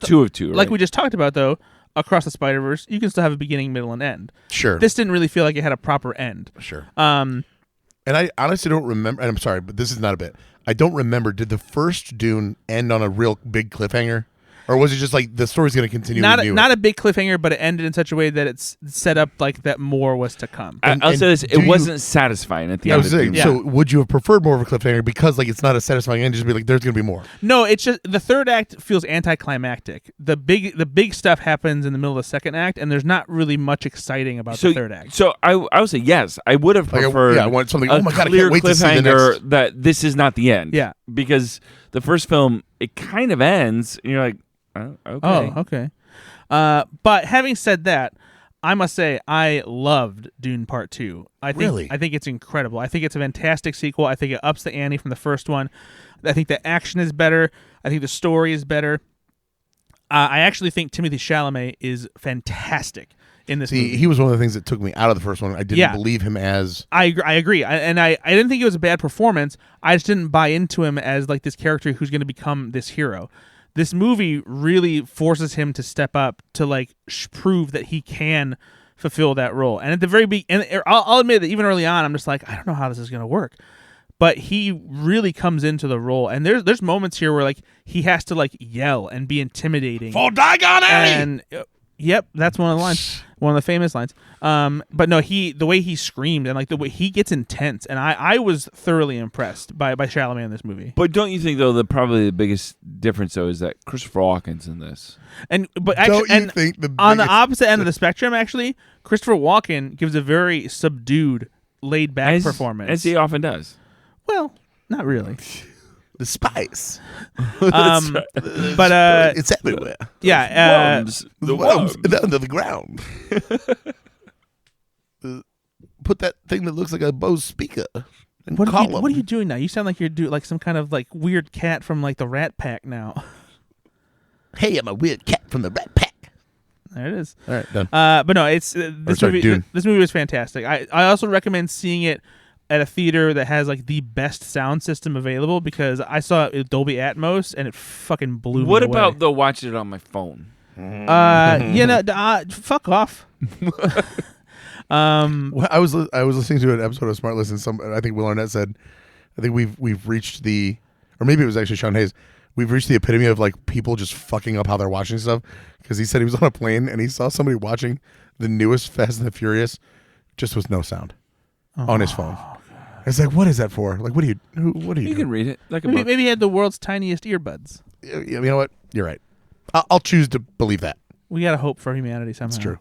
2 of 2. Right? Like we just talked about, though, across the Spider-Verse, you can still have a beginning, middle, and end. Sure. This didn't really feel like it had a proper end. Sure. And I honestly don't remember, and I'm sorry, but this is not a bit. I don't remember, did the first Dune end on a real big cliffhanger? Or was it just like the story's going to continue? Not a big cliffhanger, but it ended in such a way that it's set up like that more was to come. I'll say this: it wasn't satisfying at the end. So would you have preferred more of a cliffhanger because like it's not a satisfying end? Just be like, there's going to be more. No, it's just the third act feels anticlimactic. The big stuff happens in the middle of the second act, and there's not really much exciting about the third act. So I would say yes. I would have preferred. I want something. Oh my god! I clear can't wait to see the cliffhanger next. that this is not the end. Yeah, because the first film it kind of ends, and you're like. Okay. Oh, okay. But having said that, I must say I loved Dune Part 2. I think it's incredible. I think it's a fantastic sequel. I think it ups the ante from the first one. I think the action is better. I think the story is better. I actually think Timothée Chalamet is fantastic in this movie. He was one of the things that took me out of the first one. I didn't believe him as... I agree. I didn't think it was a bad performance. I just didn't buy into him as like this character who's going to become this hero. This movie really forces him to step up to like prove that he can fulfill that role. And at the very beginning, and I'll admit that even early on, I'm just like, I don't know how this is going to work. But he really comes into the role, and there's moments here where like he has to like yell and be intimidating. For Diagon Alley! And yep, that's one of the lines, one of the famous lines. But no, the way he screamed and like the way he gets intense, and I was thoroughly impressed by Chalamet in this movie. But don't you think though that probably the biggest difference though is that Christopher Walken's in this? On the opposite end of the spectrum, actually, Christopher Walken gives a very subdued, laid back performance, as he often does. Well, not really. The spice. But it's everywhere. Yeah. The worms under the ground. Put that thing that looks like a Bose speaker. What are you doing now? You sound like you're like some kind of like weird cat from like the Rat Pack now. Hey, I'm a weird cat from the Rat Pack. There it is. All right, done. But no, it's this movie. Dune. This movie was fantastic. I also recommend seeing it at a theater that has like the best sound system available, because I saw it with Dolby Atmos and it fucking blew me away. What about though watching it on my phone? Fuck off. I was listening to an episode of Smart Listen. I think Will Arnett said, I think we've reached the, or maybe it was actually Sean Hayes. We've reached the epitome of like people just fucking up how they're watching stuff, because he said he was on a plane and he saw somebody watching the newest Fast and the Furious just with no sound on his phone. It's like, what is that for? Like, what do you You do? can read it like a maybe, book. maybe he had the world's tiniest earbuds. You know what? You're right. I'll choose to believe that. We gotta hope for humanity somehow. It's true.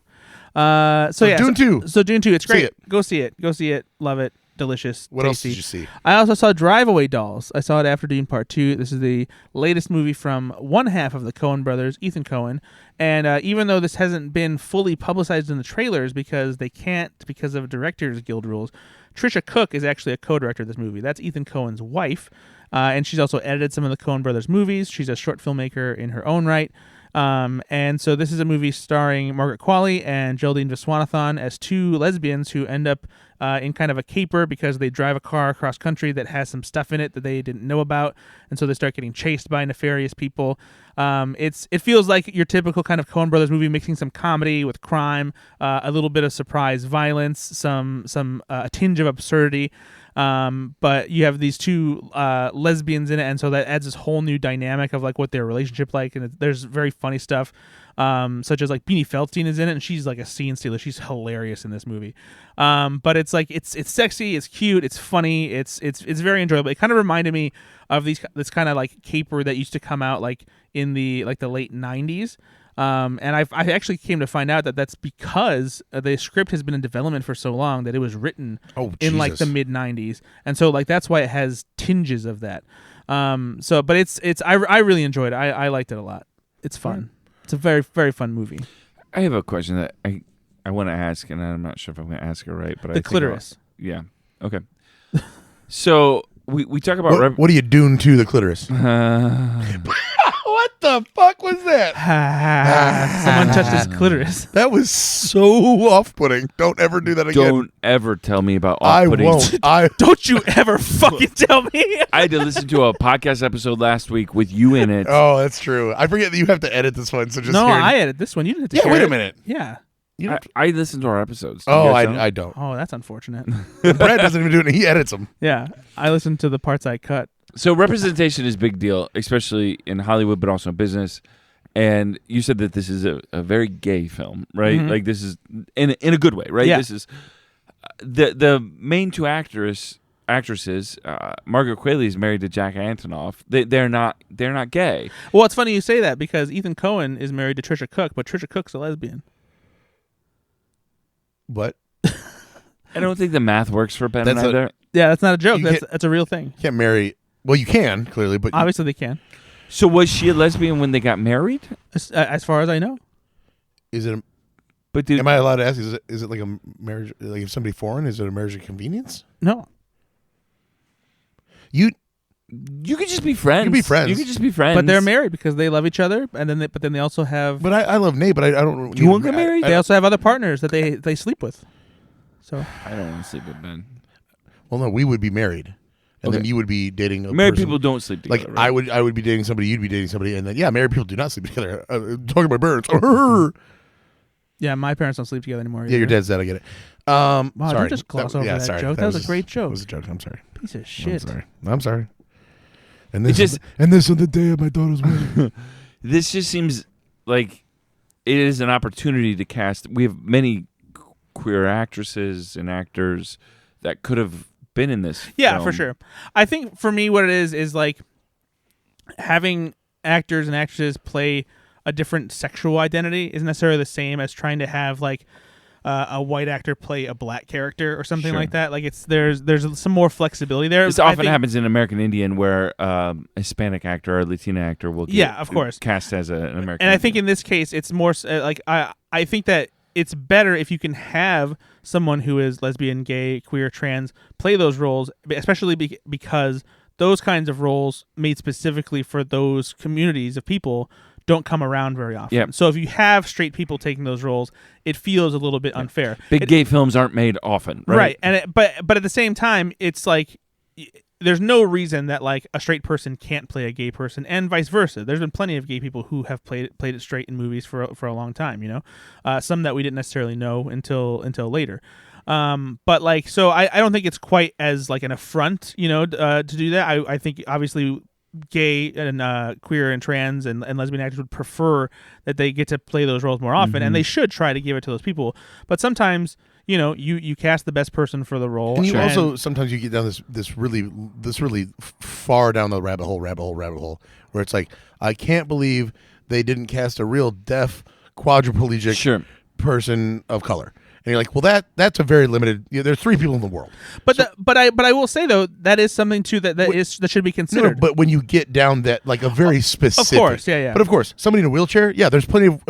So Dune 2. So Dune 2, it's great. See it. Go see it. Go see it. Love it. delicious. What else tasty. did you see? I also saw Drive Away Dolls. I saw it after Dune Part 2. This is the latest movie from one half of the Coen brothers, Ethan Coen. And even though this hasn't been fully publicized in the trailers because they can't because of Directors Guild rules, Trisha Cook is actually a co-director of this movie. That's Ethan Coen's wife. And she's also edited some of the Coen brothers movies. She's a short filmmaker in her own right. And so this is a movie starring Margaret Qualley and Geraldine Viswanathan as two lesbians who end up in kind of a caper because they drive a car across country that has some stuff in it that they didn't know about, and so they start getting chased by nefarious people. It feels like your typical kind of Coen Brothers movie, mixing some comedy with crime, a little bit of surprise violence, some a tinge of absurdity. But you have these two lesbians in it, and so that adds this whole new dynamic of like what their relationship like, and there's very funny stuff, such as like Beanie Feldstein is in it, and she's like a scene stealer. She's hilarious in this movie. But it's like it's sexy, it's cute, it's funny, it's very enjoyable. It kind of reminded me of this kind of like caper that used to come out like in the late 90s. And I actually came to find out that that's because the script has been in development for so long that it was written in like the mid 90s, and so like that's why it has tinges of that. But I really enjoyed it. I liked it a lot. It's fun. It's a very, very fun movie. I have a question that I want to ask, and I'm not sure if I'm going to ask it right. But the clitoris. Yeah. Okay. So we talk about what are you doing to the clitoris? What the fuck was that? Someone touched his clitoris. That was so off-putting. Don't ever do that again. Don't ever tell me about off-putting. I won't. Don't you ever fucking tell me. I had to listen to a podcast episode last week with you in it. Oh, that's true. I forget that you have to edit this one. So just I edit this one. You didn't have to. Yeah, share wait it. a minute. Yeah. I listen to our episodes. I don't. Oh, that's unfortunate. Brad doesn't even do it. He edits them. Yeah, I listen to the parts I cut. So representation is a big deal, especially in Hollywood, but also in business. And you said that this is a very gay film, right? Mm-hmm. Like this is in a good way, right? Yeah. This is the main two actresses. Margaret Qualley is married to Jack Antonoff. They're not gay. Well, it's funny you say that because Ethan Coen is married to Trisha Cook, but Trisha Cook's a lesbian. What? I don't think the math works for Ben either. Yeah, that's not a joke. That's a real thing. You can't marry. Well, you can clearly, but Obviously they can. So was she a lesbian when they got married? As far as I know. Is it? But am I allowed to ask? Is it like a marriage? Like if somebody foreign, is it a marriage of convenience? No. You could just be friends. You could be friends. You could just be friends. But they're married because they love each other, and then they also have. But I love Nate, but I don't. Do you want to get married? They also have other partners that they sleep with. So I don't want to sleep with Ben. Well, no, we would be married, and then you would be dating a married person. people don't sleep together. Like right? I would be dating somebody, you'd be dating somebody, and then married people do not sleep together. Talking about birds. yeah, my parents don't sleep together anymore. Either. Yeah, your dad's dead. I get it. Wow, sorry. don't just gloss over that joke. That was a great joke. That was a joke. I'm sorry. Piece of shit. I'm sorry. And this on the day of my daughter's wedding. This just seems like it is an opportunity to cast. We have many queer actresses and actors that could have been in this film. For sure. I think for me what it is like having actors and actresses play a different sexual identity isn't necessarily the same as trying to have like a white actor play a black character or something like that. Like there's some more flexibility there. This often happens in American Indian where a Hispanic actor or a Latina actor will get of course. cast as an American And I Indian. think in this case it's more like I think that it's better if you can have someone who is lesbian, gay, queer, trans play those roles, especially because those kinds of roles made specifically for those communities of people don't come around very often. Yep. So if you have straight people taking those roles, it feels a little bit unfair. Big gay films aren't made often, right? And but at the same time, it's like there's no reason that like a straight person can't play a gay person, and vice versa. There's been plenty of gay people who have played it straight in movies for a long time. You know, some that we didn't necessarily know until later. But like, so I don't think it's quite as like an affront, you know, to do that. I think obviously gay and queer and trans and lesbian actors would prefer that they get to play those roles more often, and they should try to give it to those people. But sometimes, you know, you cast the best person for the role, and you also sometimes you get down this really far down the rabbit hole where it's like, I can't believe they didn't cast a real deaf quadriplegic person of color. And you're like, well, that's a very limited. There's 3 people in the world. But I will say though that is something too that should be considered. No, but when you get down that like a very specific, of course, yeah. But of course, somebody in a wheelchair, there's plenty of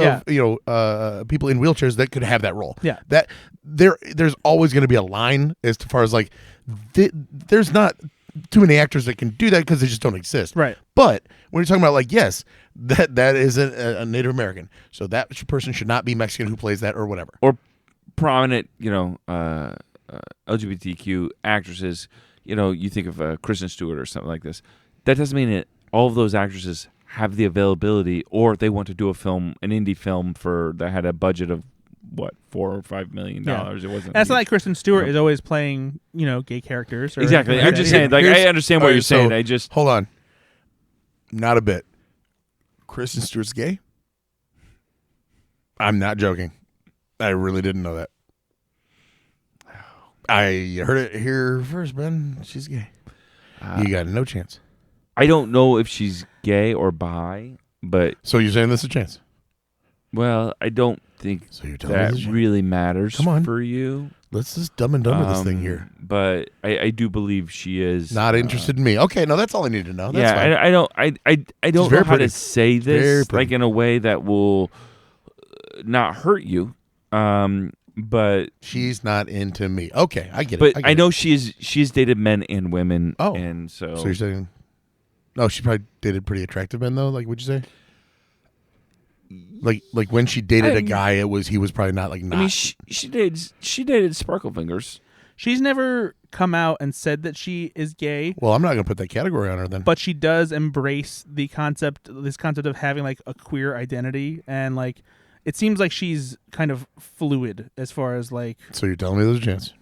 people in wheelchairs that could have that role. Yeah, that there's always going to be a line as far as like there's not too many actors that can do that because they just don't exist. Right. But when you're talking about like that is a Native American, so that person should not be Mexican who plays that or whatever. Or prominent, LGBTQ actresses, you think of Kristen Stewart or something like this. That doesn't mean that all of those actresses have the availability or they want to do an indie film that had a budget of $4 or $5 million. It wasn't. That's not like Kristen Stewart is always playing, gay characters. Exactly. I'm just saying, I understand what you're saying. I just hold on. Not a bit. Kristen Stewart's gay? I'm not joking. I really didn't know that. I heard it here first, Ben. She's gay. You got no chance. I don't know if she's gay or bi, but so you're saying there's a chance? Well, I don't think that really matters for you. Let's just dumb and dumber this thing here. But I do believe she is not interested in me. Okay, no, that's all I need to know. That's fine. I don't know how to say this like in a way that will not hurt you. But she's not into me. Okay, I get it. But I know it. she's dated men and women. Oh, and so you're saying? Oh, she probably dated pretty attractive men though. Like, would you say? Like when she dated a guy, he was probably not like. Not. I mean, she dated Sparkle Fingers. She's never come out and said that she is gay. Well, I'm not going to put that category on her then. But she does embrace this concept of having like a queer identity, and like it seems like she's kind of fluid as far as like. So you're telling me there's a chance?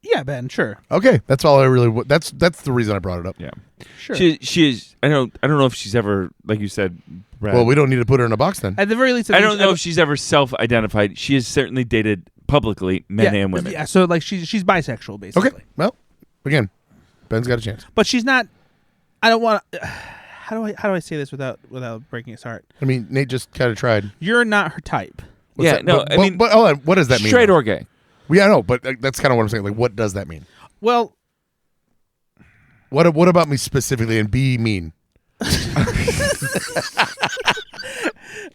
Yeah, Ben. Sure. Okay, that's all I really. That's the reason I brought it up. Yeah, sure. She is. I don't know if she's ever, like you said, Brad. Well, we don't need to put her in a box then. At the very least, I don't know if she's ever self-identified. She has certainly dated publicly men and women. Yeah, so like she's bisexual basically. Okay. Well, again, Ben's got a chance. But she's not. I don't want. How do I say this without breaking his heart? I mean, Nate just kind of tried. You're not her type. What's that? No, I mean, but hold on. What does that mean? Straight or gay? Yeah, I know, but that's kind of what I'm saying. Like, what does that mean? Well, what about me specifically? And be mean.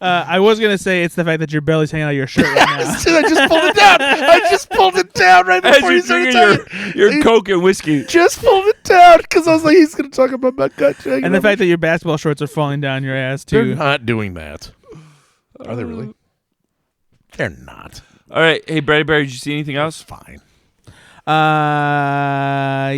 I was gonna say it's the fact that your belly's hanging out of your shirt right now. I just pulled it down. I just pulled it down right before you started your Coke and whiskey. Just pulled it down because I was like, he's gonna talk about my gut check. And the fact that your basketball shorts are falling down your ass too. They're not doing that. Are they really? They're not. All right, hey Brady Bear, did you see anything else? Fine.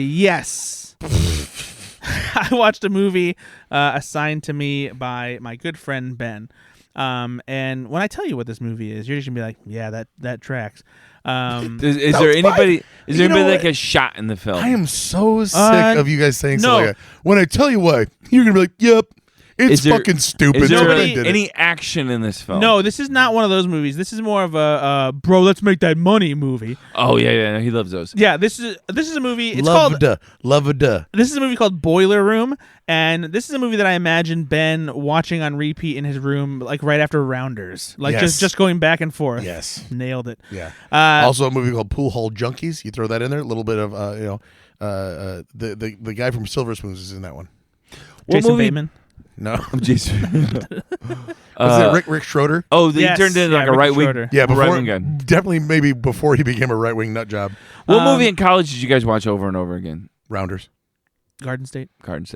Yes. I watched a movie assigned to me by my good friend Ben. And when I tell you what this movie is, you're just gonna be like, "Yeah, that tracks." Is there anybody that gets shot in the film? I am so sick of you guys saying no. something like that. When I tell you why, you're gonna be like, "Yep, it's fucking stupid." Is there any action in this film? No, this is not one of those movies. This is more of a bro, let's make that money movie. Oh yeah, he loves those. Yeah, this is a movie. It's Love called Love-a-duh. This is a movie called Boiler Room, and this is a movie that I imagine Ben watching on repeat in his room, like right after Rounders, like just going back and forth. Yes, nailed it. Yeah. Also, a movie called Pool Hall Junkies. You throw that in there, a little bit of the guy from Silver Spoons is in that one. Jason Bateman. No, Jason. Was it Rick Schroeder? Oh, he turned into like a right wing. Yeah, right-wing guy. Definitely, maybe before he became a right wing nut job. What movie in college did you guys watch over and over again? Rounders. Garden State. That's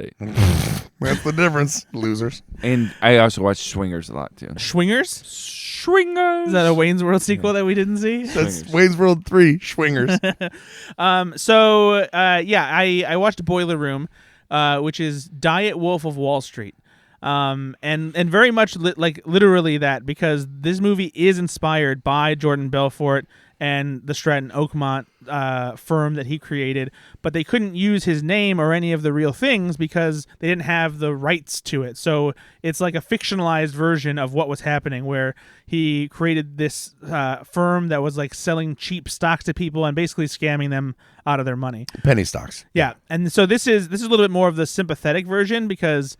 the difference, losers. And I also watched Swingers a lot too. Swingers. Is that a Wayne's World sequel that we didn't see? That's Wayne's World 3, Swingers. I watched Boiler Room, which is Diet Wolf of Wall Street. And very much literally that, because this movie is inspired by Jordan Belfort and the Stratton Oakmont firm that he created, but they couldn't use his name or any of the real things because they didn't have the rights to it. So it's like a fictionalized version of what was happening, where he created this firm that was like selling cheap stocks to people and basically scamming them out of their money. Penny stocks. Yeah. And so this is a little bit more of the sympathetic version, because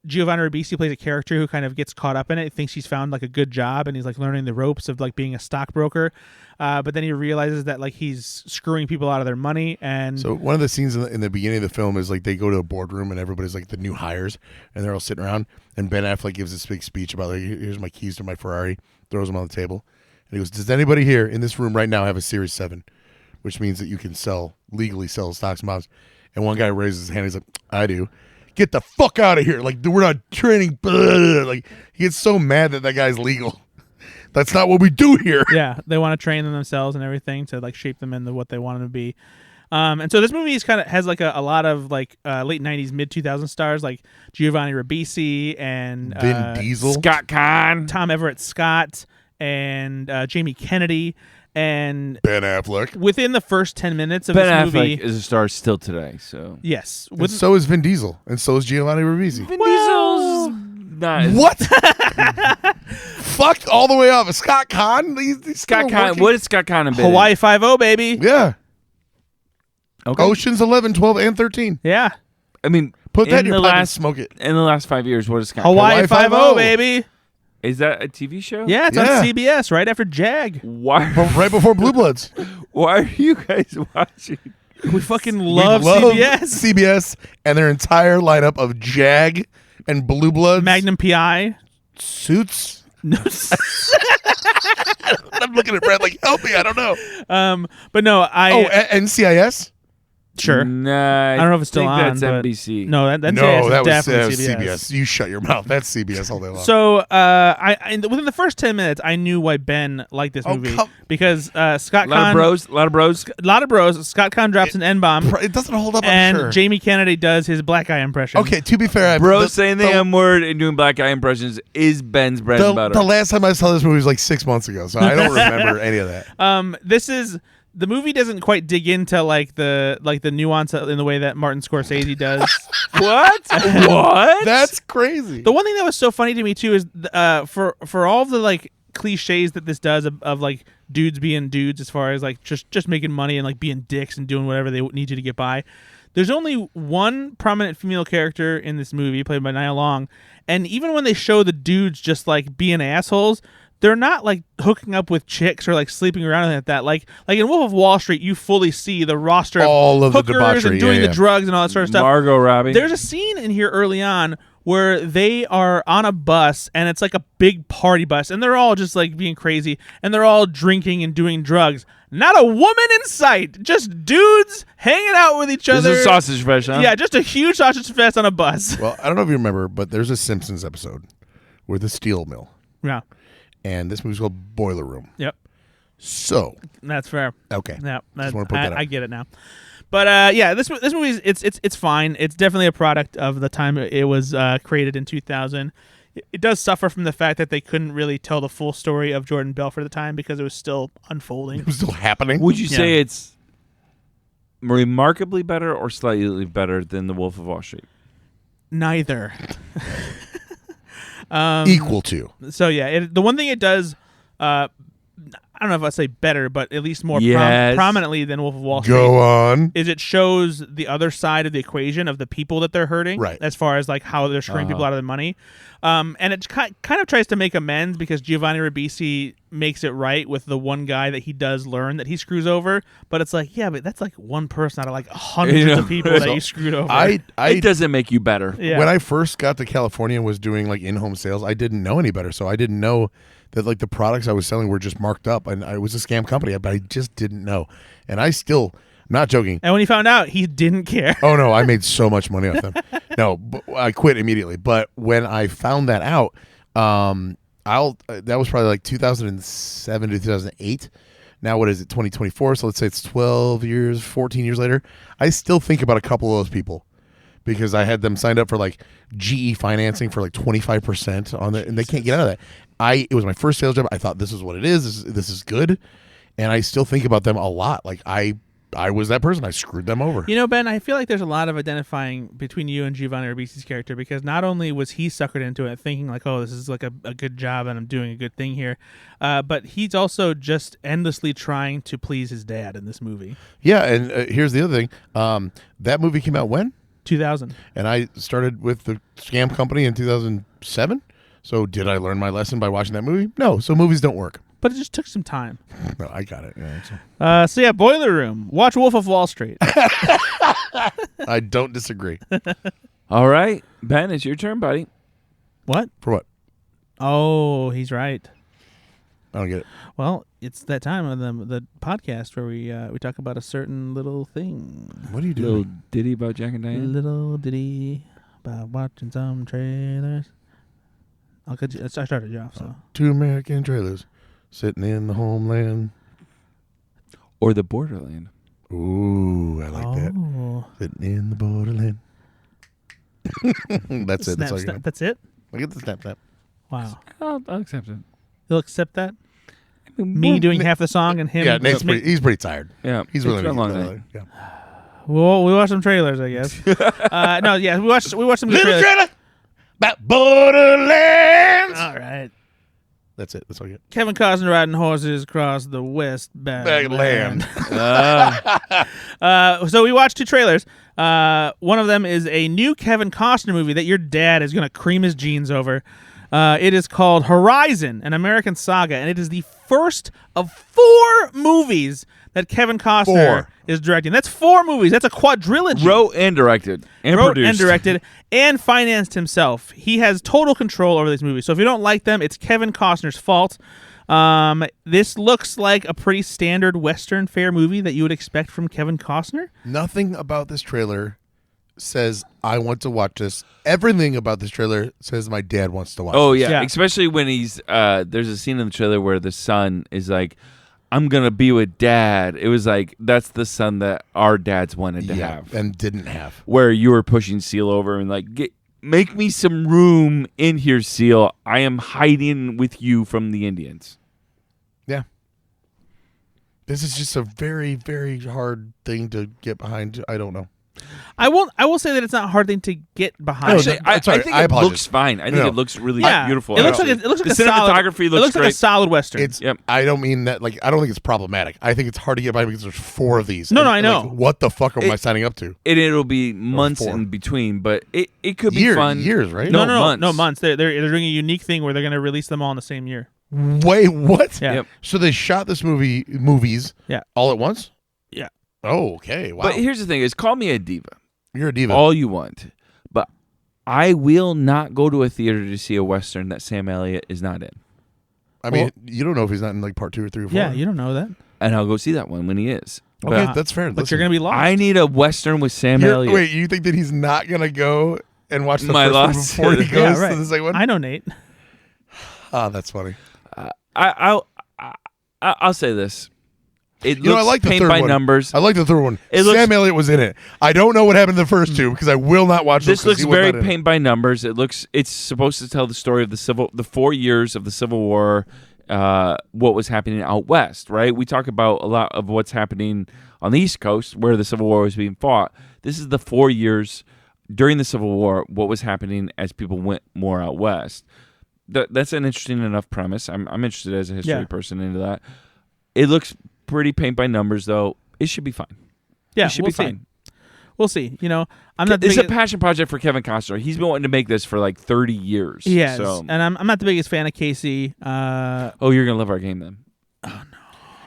Giovanni Ribisi plays a character who kind of gets caught up in it, thinks he's found like a good job, and he's like learning the ropes of like being a stockbroker. But then he realizes that like he's screwing people out of their money. And so one of the scenes in the beginning of the film is like they go to a boardroom and everybody's like the new hires, and they're all sitting around, and Ben Affleck gives this big speech about like, here's my keys to my Ferrari, throws them on the table, and he goes, does anybody here in this room right now have a Series 7, which means that you can legally sell stocks and bonds? And one guy raises his hand, he's like, I do. Get the fuck out of here. Like, we're not training. Like, he gets so mad that guy's legal. That's not what we do here. Yeah, they want to train them themselves and everything to like shape them into what they want them to be. And so this movie has like a lot of like late 90s, mid 2000s stars like Giovanni Ribisi and Vin Diesel, Scott Conn, Tom Everett Scott, and Jamie Kennedy. And Ben Affleck. Within the first 10 minutes of Ben this movie, Affleck is a star still today. So yes, and so is Vin Diesel, and so is Giovanni Ribisi. Vin Diesel's not what? Fucked all the way off. Scott Conn. He's Scott Conn. What is Scott Conn been? Hawaii 5-0, baby. Yeah. Okay. Ocean's 11, 12, and 13. Yeah. I mean, put that in your pipe and smoke it. In the last 5 years, what is Scott? Hawaii 5-0, baby. Is that a TV show? Yeah, it's on CBS right after Jag. Why? Right before Blue Bloods. Why are you guys watching? We fucking love CBS. CBS and their entire lineup of Jag and Blue Bloods. Magnum PI. Suits. No. I'm looking at Brad like, help me, I don't know. But no, NCIS? Sure. Nah, I don't know if it's still on. That's but NBC. No, that was definitely CBS. You shut your mouth. That's CBS all day long. So, I within the first 10 minutes, I knew why Ben liked this movie because Scott Conn, a lot of bros. Scott Conn drops an N-bomb. It doesn't hold up. And I'm sure. Jamie Kennedy does his black guy impression. Okay, to be fair, bros saying the M word and doing black guy impressions is Ben's bread and butter. The last time I saw this movie was like 6 months ago, so I don't remember any of that. The movie doesn't quite dig into like the nuance in the way that Martin Scorsese does. What? What? That's crazy. The one thing that was so funny to me too is for all of the like cliches that this does of like dudes being dudes as far as like just making money and like being dicks and doing whatever they need you to get by. There's only one prominent female character in this movie played by Nia Long, and even when they show the dudes just like being assholes, they're not like hooking up with chicks or like sleeping around like that. Like in Wolf of Wall Street, you fully see the roster of all of hookers the debauchery, and doing the drugs and all that sort of stuff. Margot Robbie. There's a scene in here early on where they are on a bus and it's like a big party bus and they're all just like being crazy and they're all drinking and doing drugs. Not a woman in sight. Just dudes hanging out with each other. This is a sausage fest, huh? Yeah, just a huge sausage fest on a bus. Well, I don't know if you remember, but there's a Simpsons episode with a steel mill. Yeah. And this movie's called Boiler Room. Yep. So. That's fair. Okay. Yeah. Just want to put that out. I get it now. But yeah, this movie it's fine. It's definitely a product of the time it was created in 2000. It does suffer from the fact that they couldn't really tell the full story of Jordan Belfort at the time because it was still unfolding. It was still happening. Would you say it's remarkably better or slightly better than The Wolf of Wall Street? Neither. Equal to. So yeah, the one thing it does, I don't know if I'd say better, but at least more prominently than Wolf of Wall Street. Go on. Is it shows the other side of the equation of the people that they're hurting, right? As far as like how they're screwing people out of their money, and it kind of tries to make amends because Giovanni Ribisi makes it right with the one guy that he does learn that he screws over, but it's like, yeah, but that's like one person out of like hundreds of people that you screwed over. It doesn't make you better. Yeah. When I first got to California and was doing like in-home sales, I didn't know any better, so I didn't know that like the products I was selling were just marked up, and it was a scam company, but I just didn't know. And I still, I'm not joking. And when he found out, he didn't care. Oh no, I made so much money off them. No, I quit immediately. But when I found that out, that was probably like 2007 to 2008. Now what is it, 2024? So let's say it's 12 years, 14 years later. I still think about a couple of those people, because I had them signed up for like GE financing for like 25% on it, and they can't get out of that. It was my first sales job. I thought this is what it is. This is good, and I still think about them a lot. Like I was that person. I screwed them over. You know, Ben, I feel like there's a lot of identifying between you and Giovanni Ribisi's character, because not only was he suckered into it thinking like, oh, this is like a good job and I'm doing a good thing here, but he's also just endlessly trying to please his dad in this movie. Yeah, and here's the other thing. That movie came out when? 2000. And I started with the scam company in 2007. So did I learn my lesson by watching that movie? No. So movies don't work. But it just took some time. No, I got it. Yeah, So yeah, Boiler Room. Watch Wolf of Wall Street. I don't disagree. All right, Ben, it's your turn, buddy. What? For what? Oh, he's right. I don't get it. Well, it's that time of the podcast where we talk about a certain little thing. What are you Little doing? ditty about Jack and Diane. Little ditty about watching some trailers. I started you off. So 2 American trailers sitting in the homeland. Or the Borderland. Ooh, I like that. Sitting in the borderland. That's it. Snap, That's all you snap, got. that's it. Look at the snap. Wow. I'll accept it. You'll accept that? Me doing half the song and him. Yeah, he's pretty tired. Yeah, He's it's really been a long night. Yeah. Well, we watched some trailers, I guess. No, yeah, we watched some good Little trailers. trailer about Borderlands. All right. That's it. That's all you get. Kevin Costner riding horses across the West Land. So we watched 2 trailers. One of them is a new Kevin Costner movie that your dad is going to cream his jeans over. It is called Horizon, an American Saga, and it is the first of 4 movies that Kevin Costner is directing. That's 4 movies. That's a quadrilogy. Wrote and directed. And produced. And financed himself. He has total control over these movies. So if you don't like them, it's Kevin Costner's fault. This looks like a pretty standard Western fare movie that you would expect from Kevin Costner. Nothing about this trailer says I want to watch this. Everything about this trailer says my dad wants to watch Oh, this. yeah. Especially when he's, there's a scene in the trailer where the son is like, I'm going to be with dad. It was like, that's the son that our dads wanted to have. And didn't have. Where you were pushing Seal over and like, make me some room in here, Seal. I am hiding with you from the Indians. Yeah. This is just a very, very hard thing to get behind. I don't know. I will say that it's not a hard thing to get behind. Actually, I think it looks fine. I think it looks really beautiful. It looks like the cinematography looks like a solid Western. I don't mean that. Like, I don't think it's problematic. I think it's hard to get by because there's 4 of these. No, I know. Like, what the fuck am I signing up to? It'll be months in between, but it could be fun. Years, right? No, months. They're doing a unique thing where they're going to release them all in the same year. Wait, what? Yeah. Yep. So they shot this movies all at once? Yeah. Oh, okay. Wow. But here's the thing: is call me a diva. You're a diva. All you want, but I will not go to a theater to see a Western that Sam Elliott is not in. I mean, you don't know if he's not in like part 2 or 3 or 4. Yeah, you don't know that. And I'll go see that one when he is. Okay, that's fair. But you're going to be lost. I need a Western with Sam Elliott. Wait, you think that he's not going to go and watch the My first one loss. before he goes right. to the second one? I know, Nate. Ah, that's funny. I'll say this. It looks I like the paint third by one. numbers. I like the third one. It looks- Sam Elliott was in it. I don't know what happened in the first 2 because I will not watch This them 'cause looks he was very not in it. paint by numbers. It's supposed to tell the story of the 4 years of the Civil War, what was happening out west, right? We talk about a lot of what's happening on the East Coast where the Civil War was being fought. This is the 4 years during the Civil War, what was happening as people went more out west. That's an interesting enough premise. I'm interested as a history person into that. It looks pretty paint by numbers, though. It should be fine. Yeah, it should be fine. We'll see. I'm not. It's a passion project for Kevin Costner. He's been wanting to make this for like 30 years. Yes, so. and I'm not the biggest fan of Casey. Oh, you're gonna love our game then. Oh no.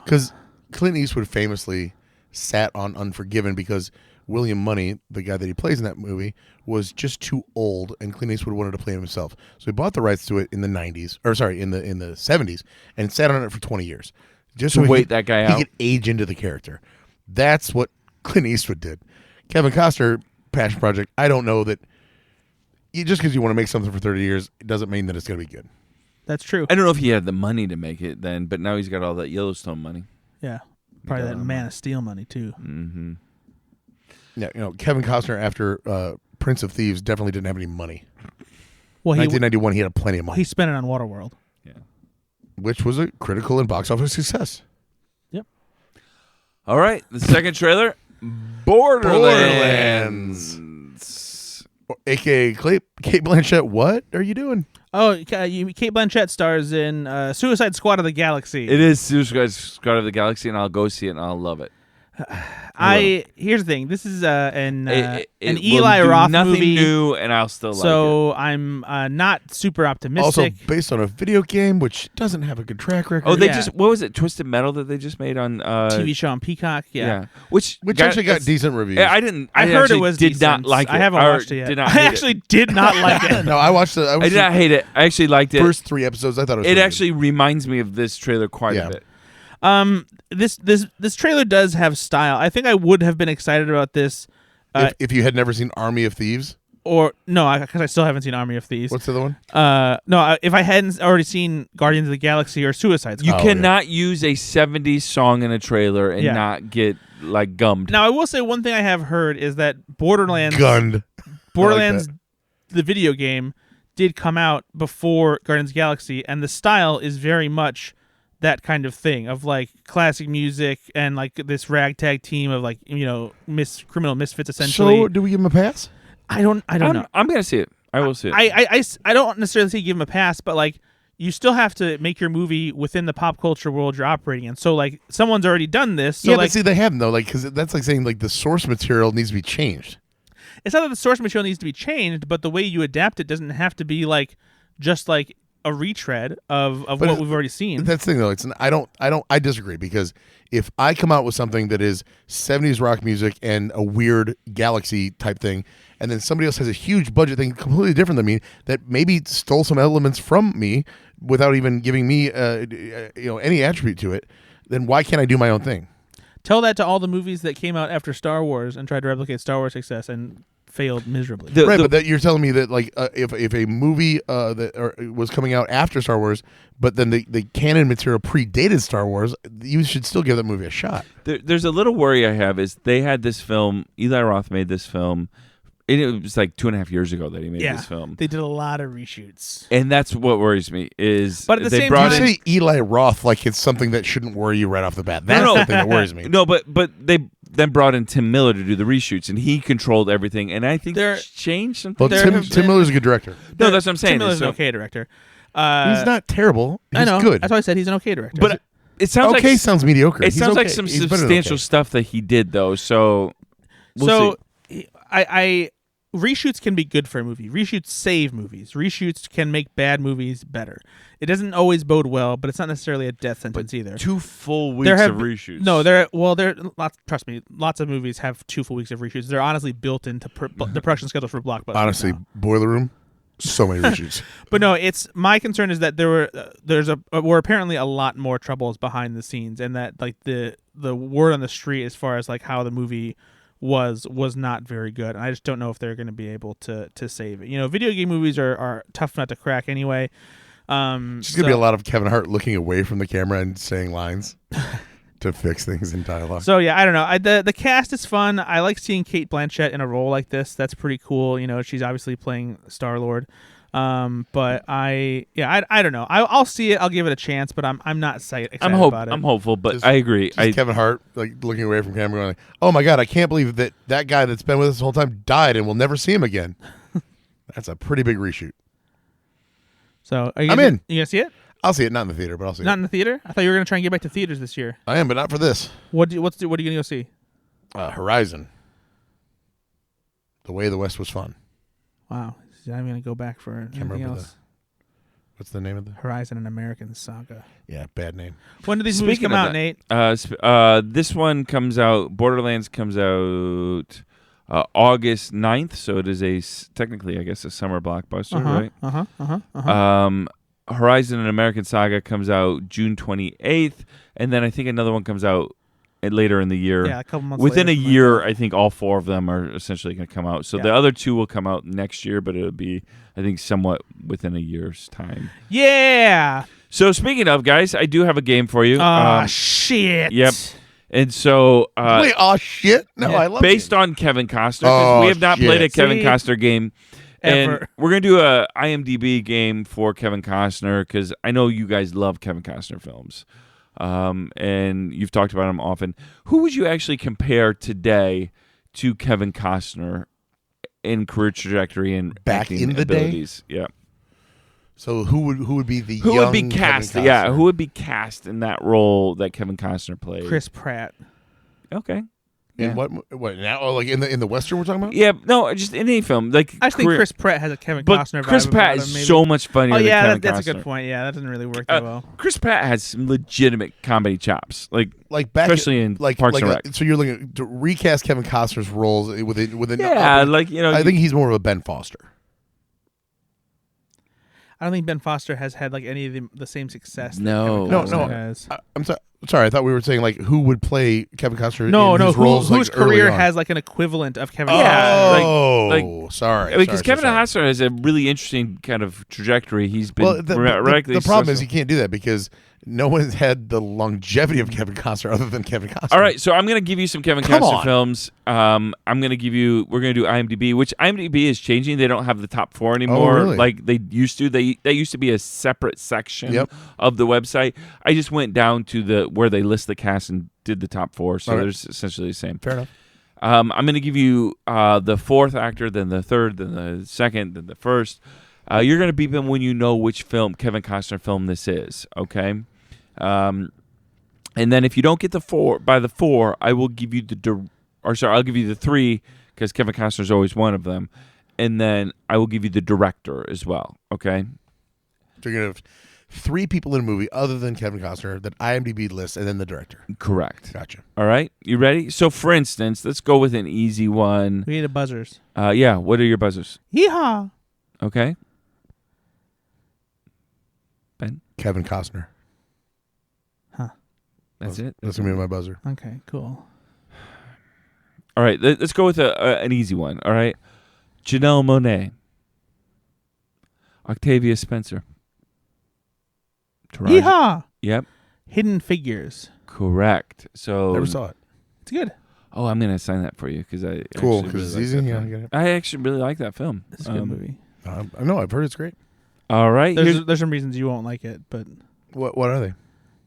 Because Clint Eastwood famously sat on Unforgiven because William Money, the guy that he plays in that movie, was just too old, and Clint Eastwood wanted to play him himself. So he bought the rights to it in the 70s, and sat on it for 20 years. Just to so wait that guy out. He could age into the character. That's what Clint Eastwood did. Kevin Costner, passion project. I don't know that. Just because you want to make something for 30 years, it doesn't mean that it's going to be good. That's true. I don't know if he had the money to make it then, but now he's got all that Yellowstone money. Yeah, probably that Man of Steel money too. Mm-hmm. Yeah, Kevin Costner after Prince of Thieves definitely didn't have any money. Well, 1991, he had plenty of money. He spent it on Waterworld. Yeah, which was a critical and box office success. Yep. All right, the second trailer, Borderlands. AKA Kate Blanchett. What are you doing? Oh, Kate Blanchett stars in Suicide Squad of the Galaxy. It is Suicide Squad of the Galaxy, and I'll go see it, and I'll love it. Here's the thing. This is an It Eli will do Roth nothing movie. new, and I'll still like it. So I'm not super optimistic. Also based on a video game, which doesn't have a good track record. Oh, they Yeah. just what was it? Twisted Metal that they just made on TV show on Peacock. Yeah. Which actually got decent reviews. I didn't. I heard it actually was did decent. not like it. I haven't or watched it yet. Did not I hate actually did not like it. No, I watched it. I did not hate it. I actually liked it. First 3 episodes, I thought it was It really actually reminds me of this trailer quite Yeah. a bit. This trailer does have style. I think I would have been excited about this. If you had never seen Army of Thieves. Or no, because I still haven't seen Army of Thieves. What's the other one? No, if I hadn't already seen Guardians of the Galaxy or Suicide You Squad. cannot use a 70s song in a trailer and not get like gummed. Now, I will say one thing I have heard is that Borderlands, Gunned. Borderlands, the video game, did come out before Guardians of the Galaxy, and the style is very much that kind of thing of like classic music and like this ragtag team of like criminal misfits essentially. So, do we give him a pass? I don't know. I'm gonna see it. I will see it. I don't necessarily say give him a pass, but like you still have to make your movie within the pop culture world you're operating in. So like someone's already done this. So, yeah, like, but see, they haven't though. Like, because that's like saying like the source material needs to be changed. it's not that the source material needs to be changed, but the way you adapt it doesn't have to be like just like a retread of what we've already seen. That's the thing though. I disagree, because if I come out with something that is 70s rock music and a weird galaxy type thing, and then somebody else has a huge budget thing completely different than me that maybe stole some elements from me without even giving me any attribute to it, then why can't I do my own thing? Tell that to all the movies that came out after Star Wars and tried to replicate Star Wars success and failed miserably. But that you're telling me that like if a movie was coming out after Star Wars, but then the canon material predated Star Wars, you should still give that movie a shot. There's a little worry I have is they had this film. Eli Roth made this film. It was like 2.5 years ago that he made this film. They did a lot of reshoots. And that's what worries me is but at the they same brought time, You say Eli Roth like it's something that shouldn't worry you right off the bat. That's the thing that worries me. No, but they then brought in Tim Miller to do the reshoots, and he controlled everything. And I think There- changed something. Well, Tim Miller's a good director. No, that's what I'm saying. Tim Miller's So- an okay director. He's not terrible. He's I know. good. That's why I said he's an okay director. But it sounds okay like sounds mediocre. it He's sounds like okay. some He's better than substantial okay. stuff that he did, though. So we'll see. I reshoots can be good for a movie. Reshoots save movies. Reshoots can make bad movies better. It doesn't always bode well, but it's not necessarily a death sentence either. 2 full weeks There have of reshoots. No, lots. Trust me, lots of movies have 2 full weeks of reshoots. They're honestly built into the production schedule for blockbusters. Honestly, now. Boiler Room, so many reshoots. But no, it's my concern is that there were apparently a lot more troubles behind the scenes, and that like the word on the street as far as like how the movie was not very good, and I just don't know if they're going to be able to save it. Video game movies are tough not to crack anyway. It's going to be a lot of Kevin Hart looking away from the camera and saying lines to fix things in dialogue. So yeah, I don't know. The cast is fun. I like seeing Cate Blanchett in a role like this. That's pretty cool. She's obviously playing Star-Lord. But I don't know. I'll see it. I'll give it a chance, but I'm not excited about it. I'm hopeful, but I agree. Kevin Hart like looking away from camera, going like, "Oh my god, I can't believe that guy that's been with us the whole time died, and we'll never see him again." That's a pretty big reshoot. So I'm in. You gonna see it? I'll see it, not in the theater, but I'll see Not it. in the theater. I thought you were gonna try and get back to theaters this year. I am, but not for this. What are you gonna go see? Horizon. The Way of the West was fun. Wow, I'm gonna go back for anything remember else. What's the name of the? Horizon and American Saga. Yeah, bad name. When do these movies Speaking come of out, that, Nate? this one comes out. Borderlands comes out August 9th, so it is technically, I guess, a summer blockbuster, right? Horizon and American Saga comes out June 28th, and then I think another one comes out later in the year. Yeah, a couple months Within later, a year, I think all 4 of them are essentially going to come out. So Yeah. the other 2 will come out next year, but it'll be, I think, somewhat within a year's time. Yeah. So speaking of, guys, I do have a game for you. Shit. Yep. And so, Wait, shit! No, Yeah. I love based it. on Kevin Costner, 'cause we have not played a shit. Kevin See? Costner game. Ever. And we're going to do a IMDb game for Kevin Costner because I know you guys love Kevin Costner films. And you've talked about him often. Who would you actually compare today to Kevin Costner in career trajectory and Back acting in the day? abilities? Yeah. So who would be the Who young would be cast? Kevin Yeah, Costner? who would be cast in that role that Kevin Costner played? Chris Pratt. Okay. In Yeah. what now? Oh, like in the Western we're talking about? Yeah, no, just in any film. Like I just think career- Chris Pratt has a Kevin But Costner vibe. Chris Pratt about him, is maybe. so much funnier Oh than yeah, Kevin that's Costner. a good point. Yeah, that doesn't really work that well. Chris Pratt has some legitimate comedy chops, like Back especially in like Parks like and Rec. so you're looking to recast Kevin Costner's roles within Yeah, like I think he's more of a Ben Foster. I don't think Ben Foster has had like any of the same success. No. that Kevin No, Costner no. has. I'm sorry. I thought we were saying like who would play Kevin Costner. No, in no. his roles, Whose like, early career on. has like an equivalent of Kevin? Yeah, Costner? like- sorry. Because sorry, Kevin sorry. Costner has a really interesting kind of trajectory. He's been Well, the radically problem is successful. you can't do that because no one's had the longevity of Kevin Costner other than Kevin Costner. All right, so I'm going to give you some Kevin Come Costner on. films. I'm going to give you. We're going to do IMDb, which IMDb is changing. They don't have the top 4 anymore, really? like they used to. That used to be a separate section Yep. of the website. I just went down to where they list the cast and did the top 4, so All right. there's essentially the same. Fair enough. I'm going to give you the 4th actor, then the 3rd, then the 2nd, then the 1st. You're going to beep him when you know which film, Kevin Costner film this is, okay? And then if you don't get the 4, I will give you I'll give you the 3 because Kevin Costner's always one of them. And then I will give you the director as well, okay? So you're gonna have 3 people in a movie other than Kevin Costner that IMDb lists, and then the director. Correct. Gotcha. All right, you ready? So for instance, let's go with an easy one. We need a buzzers. Yeah, what are your buzzers? Yeehaw! Okay. Ben? Kevin Costner. That's it? That's gonna be my buzzer. Okay, cool. All right, let's go with an easy one. All right, Janelle Monáe, Octavia Spencer. Taraji. Yeehaw! Yep, Hidden Figures. correct. So Never saw it. It's good. Oh, I'm gonna sign that for you because I Cool, actually because really it's like easy. that Yeah, I film. get it. I actually really like that film. It's a good movie. I know. I've heard it's great. All right, There's some reasons you won't like it, but What are they?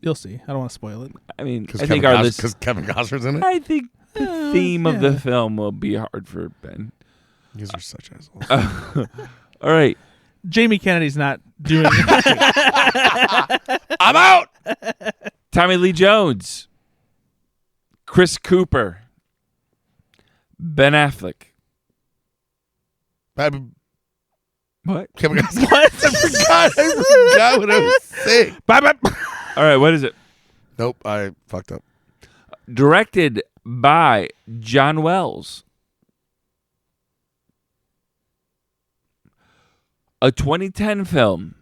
you'll see. I don't want to spoil it. I mean, Because I think our list. Kevin Costner's in it. I think the theme of yeah. the film will be hard for Ben. These are such assholes. All right, Jamie Kennedy's not doing I'm out. Tommy Lee Jones, Chris Cooper, Ben Affleck. What? Kevin Costner. What? I forgot what I was saying. Bye. All right, what is it? Nope, I fucked up. Directed by John Wells. A 2010 film.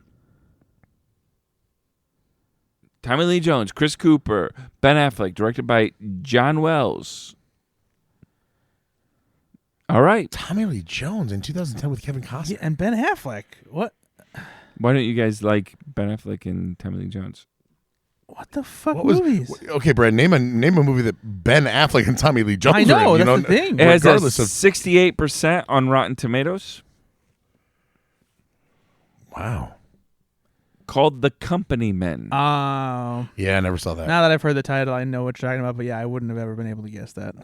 Tommy Lee Jones, Chris Cooper, Ben Affleck, directed by John Wells. All right. Tommy Lee Jones in 2010 with Kevin Costner. Yeah, and Ben Affleck. What? Why don't you guys like Ben Affleck and Tommy Lee Jones? What the fuck What was movies? okay, Brad? Name a movie that Ben Affleck and Tommy Lee Jones I know, are in. that's the thing. It has a Regardless of 68% on Rotten Tomatoes. wow. Called The Company Men. Yeah, I never saw that. Now that I've heard the title, I know what you're talking about. But yeah, I wouldn't have ever been able to guess that.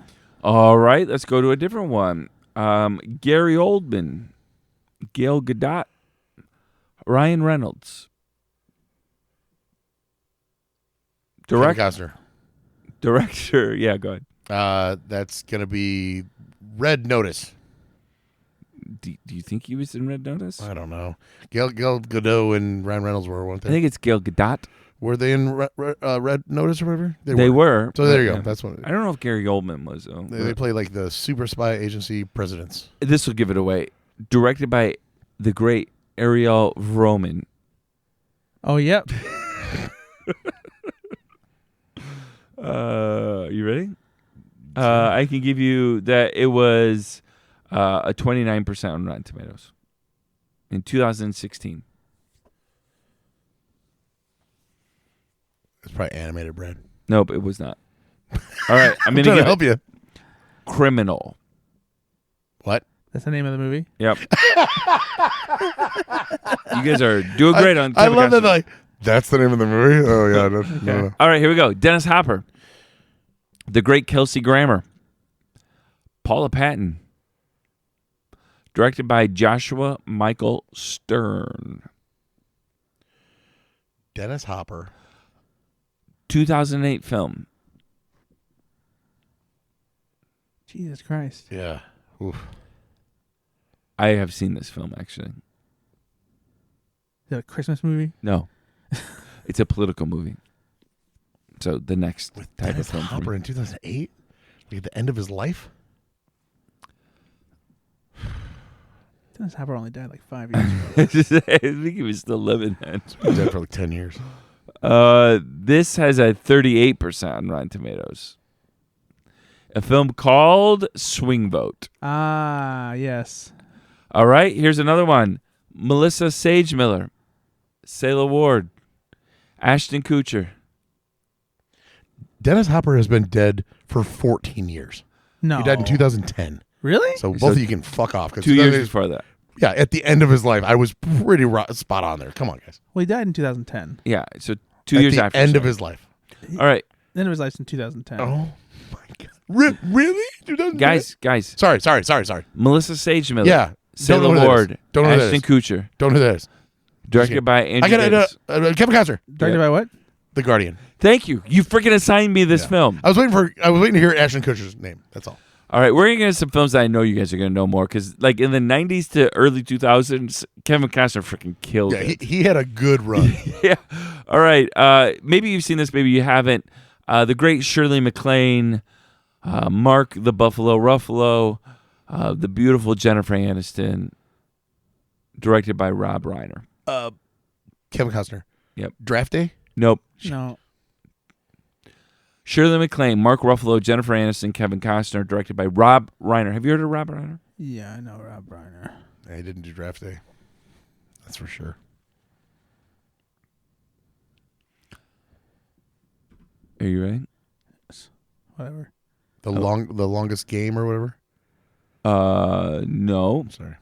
All right, let's go to a different one. Gary Oldman, Gail Gadot, Ryan Reynolds. Kevin Costner. Director, yeah, go ahead. That's gonna be Red Notice. Do you think he was in Red Notice? I don't know. Gal Gadot and Ryan Reynolds weren't I they? think it's Gail Gadot. Were they in Red Notice or whatever? They were. So there you but, go. That's what I don't know if Gary Oldman was, though. they play, like the super spy agency presidents. This will give it away. Directed by the great Ariel Vroman. Oh, yep. You ready? I can give you that it was a 29% on Rotten Tomatoes in 2016. It's probably animated, Brad. Nope, it was not. All right, I'm I'm going trying to to help you. Criminal. What? That's the name of the movie. Yep. You guys are doing great on I Kevin love that. Costner. Like, that's the name of the movie. Oh yeah. No. All right, here we go. Dennis Hopper. The great Kelsey Grammer. Paula Patton. Directed by Joshua Michael Stern. Dennis Hopper. 2008 film. Jesus Christ. Yeah. Oof. I have seen this film, actually. Is that a Christmas movie? No. It's a political movie. So the next With type Dennis of film. for Hopper me. in 2008? Like at the end of his life? Dennis Hopper only died like 5 years ago. I think he was still living then. He's been dead for like 10 years. This has a 38% on Rotten Tomatoes. A film called Swing Vote. Ah, yes. All right, here's another one. Melissa Sagemiller, Selah Ward, Ashton Kutcher. Dennis Hopper has been dead for 14 years. No. He died in 2010. Really? So both So of you can fuck off. 2 years before that. Yeah, at the end of his life, I was pretty spot on there. Come on, guys. Well, he died in 2010. Yeah, so 2 years At the after. end so. of his life. All right, Then it was licensed in 2010. Oh, my God. Really? 2010? guys. Sorry. Melissa Sagemiller. Yeah. Don't know Selah who that is. Ward. Don't know who that Ashton is. Kutcher. Don't know who that is. Directed by Andrew I got Davis. it. Kevin Costner, Directed by what? The Guardian. Thank you. You freaking assigned me this Yeah. film. I was waiting to hear Ashton Kutcher's name. That's all. All right, we're going to get some films that I know you guys are going to know more because, like, in the 90s to early 2000s, Kevin Costner freaking killed Yeah, it. he had a good run. Yeah. All right. Maybe you've seen this, maybe you haven't. The great Shirley MacLaine, Mark the Buffalo Ruffalo, the beautiful Jennifer Aniston, directed by Rob Reiner. Kevin Costner. Yep. Draft Day? Nope. No. Shirley MacLaine, Mark Ruffalo, Jennifer Aniston, Kevin Costner, directed by Rob Reiner. Have you heard of Rob Reiner? Yeah, I know Rob Reiner. Yeah, he didn't do Draft Day. That's for sure. Are you ready? Whatever. The longest game or whatever? No. I'm sorry.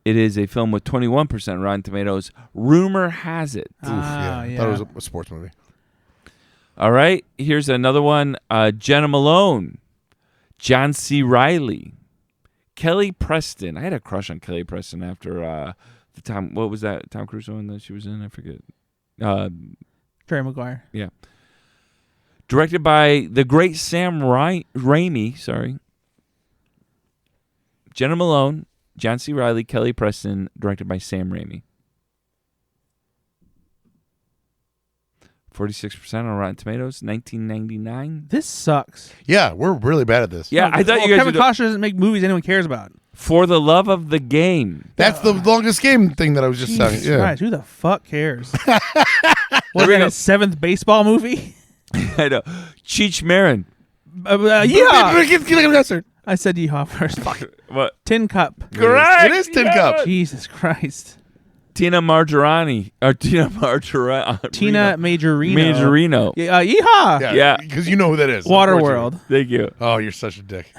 It is a film with 21% Rotten Tomatoes. Rumor has it. Oof, Ah, I thought it was a sports movie. All right, here's another one. Jenna Malone, John C. Reilly, Kelly Preston. I had a crush on Kelly Preston after the Tom. What was that Tom Cruise one that she was in? I forget. Jerry Maguire. Yeah. Directed by the great Sam Raimi. Sorry. Jenna Malone, John C. Reilly, Kelly Preston. Directed by Sam Raimi. 46% on Rotten Tomatoes, 1999. This sucks. Yeah, we're really bad at this. Yeah, I thought you guys Kevin would. Costner doesn't make movies anyone cares about. For the love of the game. That's the longest game thing that I was just saying. Jesus Yeah. Christ, who the fuck cares? Was that his 7th baseball movie? I know. Cheech Marin. Yeehaw! I said yeehaw first. Fuck. What? Tin Cup. Correct. It is Tin Cup. Jesus Christ. Tina Majorino. Tina Majorino. Majorino. Yeehaw! Yeah. Because you know who that is. Waterworld. Thank you. Oh, you're such a dick.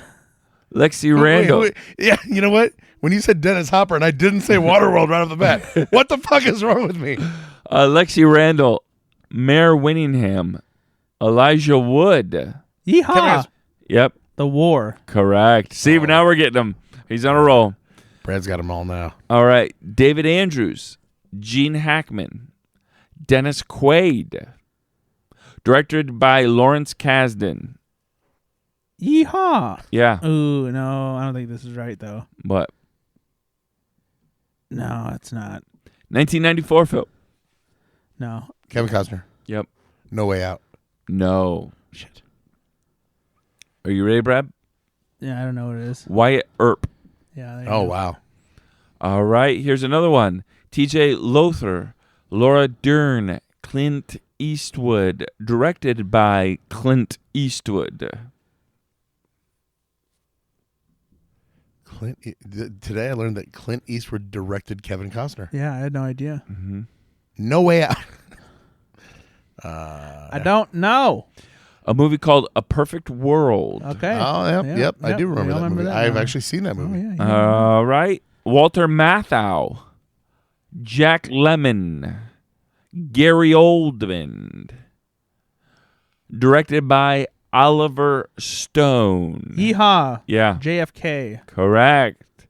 Lexi Randall. Wait. Yeah, you know what? When you said Dennis Hopper and I didn't say Waterworld right off the bat, what the fuck is wrong with me? Lexi Randall. Mayor Winningham. Elijah Wood. Yeehaw! Yep. The War. Correct. See, now we're getting him. He's on a roll. Brad's got them all now. All right. David Andrews. Gene Hackman. Dennis Quaid. Directed by Lawrence Kasdan. Yeehaw! Yeah. Ooh, no, I don't think this is right, though. What? No, it's not. 1994 film. No. Kevin Costner. Yep. No Way Out. No. Shit. Are you ready, Brad? Yeah, I don't know what it is. Wyatt Earp. Yeah. there you Oh, go. wow. All right. Here's another one. TJ Lothar. Laura Dern. Clint Eastwood. Directed by Clint Eastwood. Today I learned that Clint Eastwood directed Kevin Costner. Yeah, I had no idea. Mm-hmm. No Way Out. I don't know. A movie called A Perfect World. Okay. Oh, yep. I do remember we all that movie. that I've now. actually seen that Oh, movie. yeah. All right. Walter Matthau. Jack Lemmon. Gary Oldman. Directed by Oliver Stone. Yeehaw. Yeah. JFK. Correct.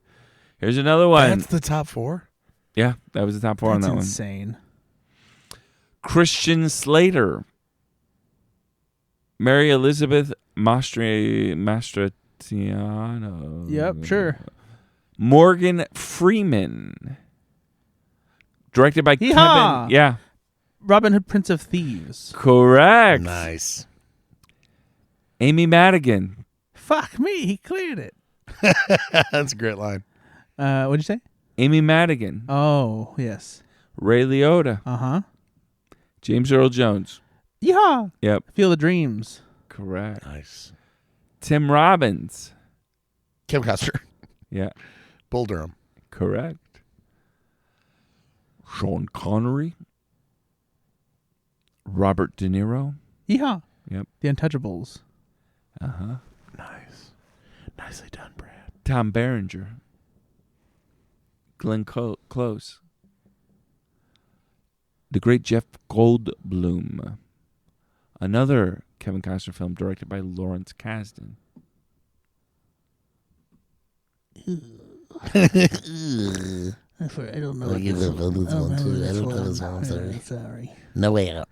Here's another one. That's the top four? Yeah, that was the top four on That's that insane. one. Christian Slater. Mary Elizabeth Tiziano. Yep, sure. Morgan Freeman. Directed by Yeehaw! Kevin. Yeah. Robin Hood, Prince of Thieves. Correct. Nice. Amy Madigan. Fuck me, he cleared it. That's a great line. What'd you say? Amy Madigan. Oh, yes. Ray Liotta. Uh-huh. James Earl Jones. Yeehaw! Yep. Field of Dreams. Correct. Nice. Tim Robbins. Kevin Costner. Yeah. Bull Durham. Correct. Sean Connery. Robert De Niro. Yeehaw. Yep. The Untouchables. Uh-huh. Nice. Nicely done, Brad. Tom Berenger. Glenn Close. The great Jeff Goldblum. Another Kevin Costner film directed by Lawrence Kasdan. I don't know. I don't know this one. Sorry. No way out.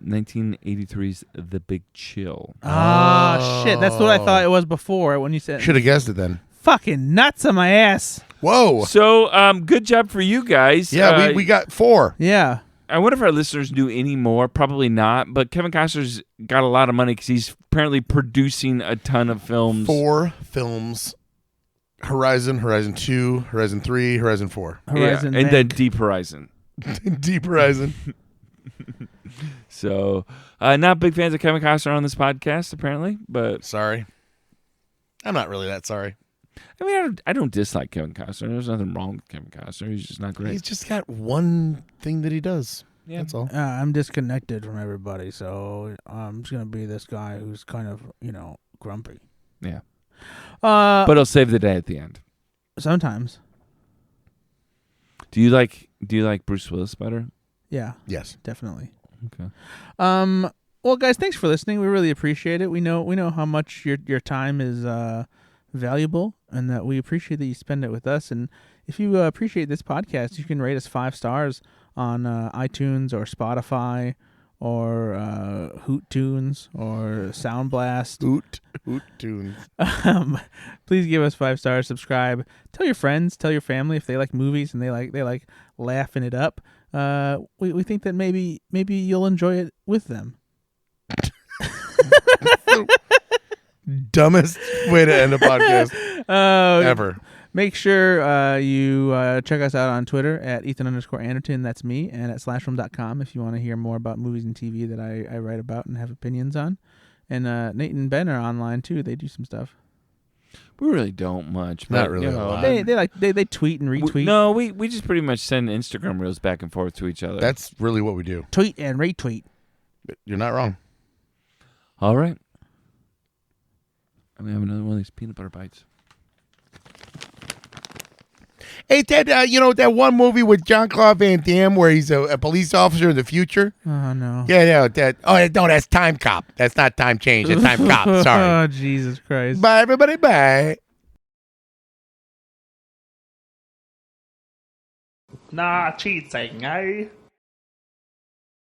1983's The Big Chill. Ah, shit. That's what I thought it was before when you said Should have guessed it then. fucking nuts on my ass. Whoa. So, good job for you guys. Yeah, we got 4. Yeah. I wonder if our listeners knew any more. Probably not. But Kevin Costner's got a lot of money because he's apparently producing a ton of films. 4 films. Horizon, Horizon 2, Horizon 3, Horizon 4. Horizon and Mank. then Deep Horizon. Deep Horizon. So, not big fans of Kevin Costner on this podcast, apparently. But Sorry. I'm not really that sorry. I mean, I don't dislike Kevin Costner. There's nothing wrong with Kevin Costner. He's just not great. He's just got one thing that he does. Yeah. That's all. I'm disconnected from everybody, so I'm just going to be this guy who's kind of, grumpy. Yeah. But But he'll save the day at the end. sometimes. Do you like Bruce Willis better? Yeah, Yes. definitely. Okay. Well, guys, thanks for listening. We really appreciate it. We know how much your time is valuable, and that we appreciate that you spend it with us. And if you appreciate this podcast, you can rate us 5 stars on iTunes or Spotify or Hoot Tunes or Sound Blast. Hoot tunes. Please give us 5 stars. Subscribe. Tell your friends. Tell your family if they like movies and they like laughing it up. We think that maybe you'll enjoy it with them. Dumbest way to end a podcast ever. Make sure you check us out on Twitter at Ethan_Anderton. That's me. And at slashfilm.com if you want to hear more about movies and TV that I write about and have opinions on. And Nate and Ben are online too. They do some stuff. We really don't much. Not but, really you a know, lot. They tweet and retweet. We just pretty much send Instagram reels back and forth to each other. That's really what we do. Tweet and retweet. But you're not wrong. all right. I'm gonna have another one of these peanut butter bites. Hey, Ted, that one movie with Jean-Claude Van Damme where he's a police officer in the future? Oh, no. Yeah, that's Time Cop. That's not Time Change. That's Time Cop. Sorry. Oh, Jesus Christ. Bye, everybody. Bye. Nah, cheating, eh?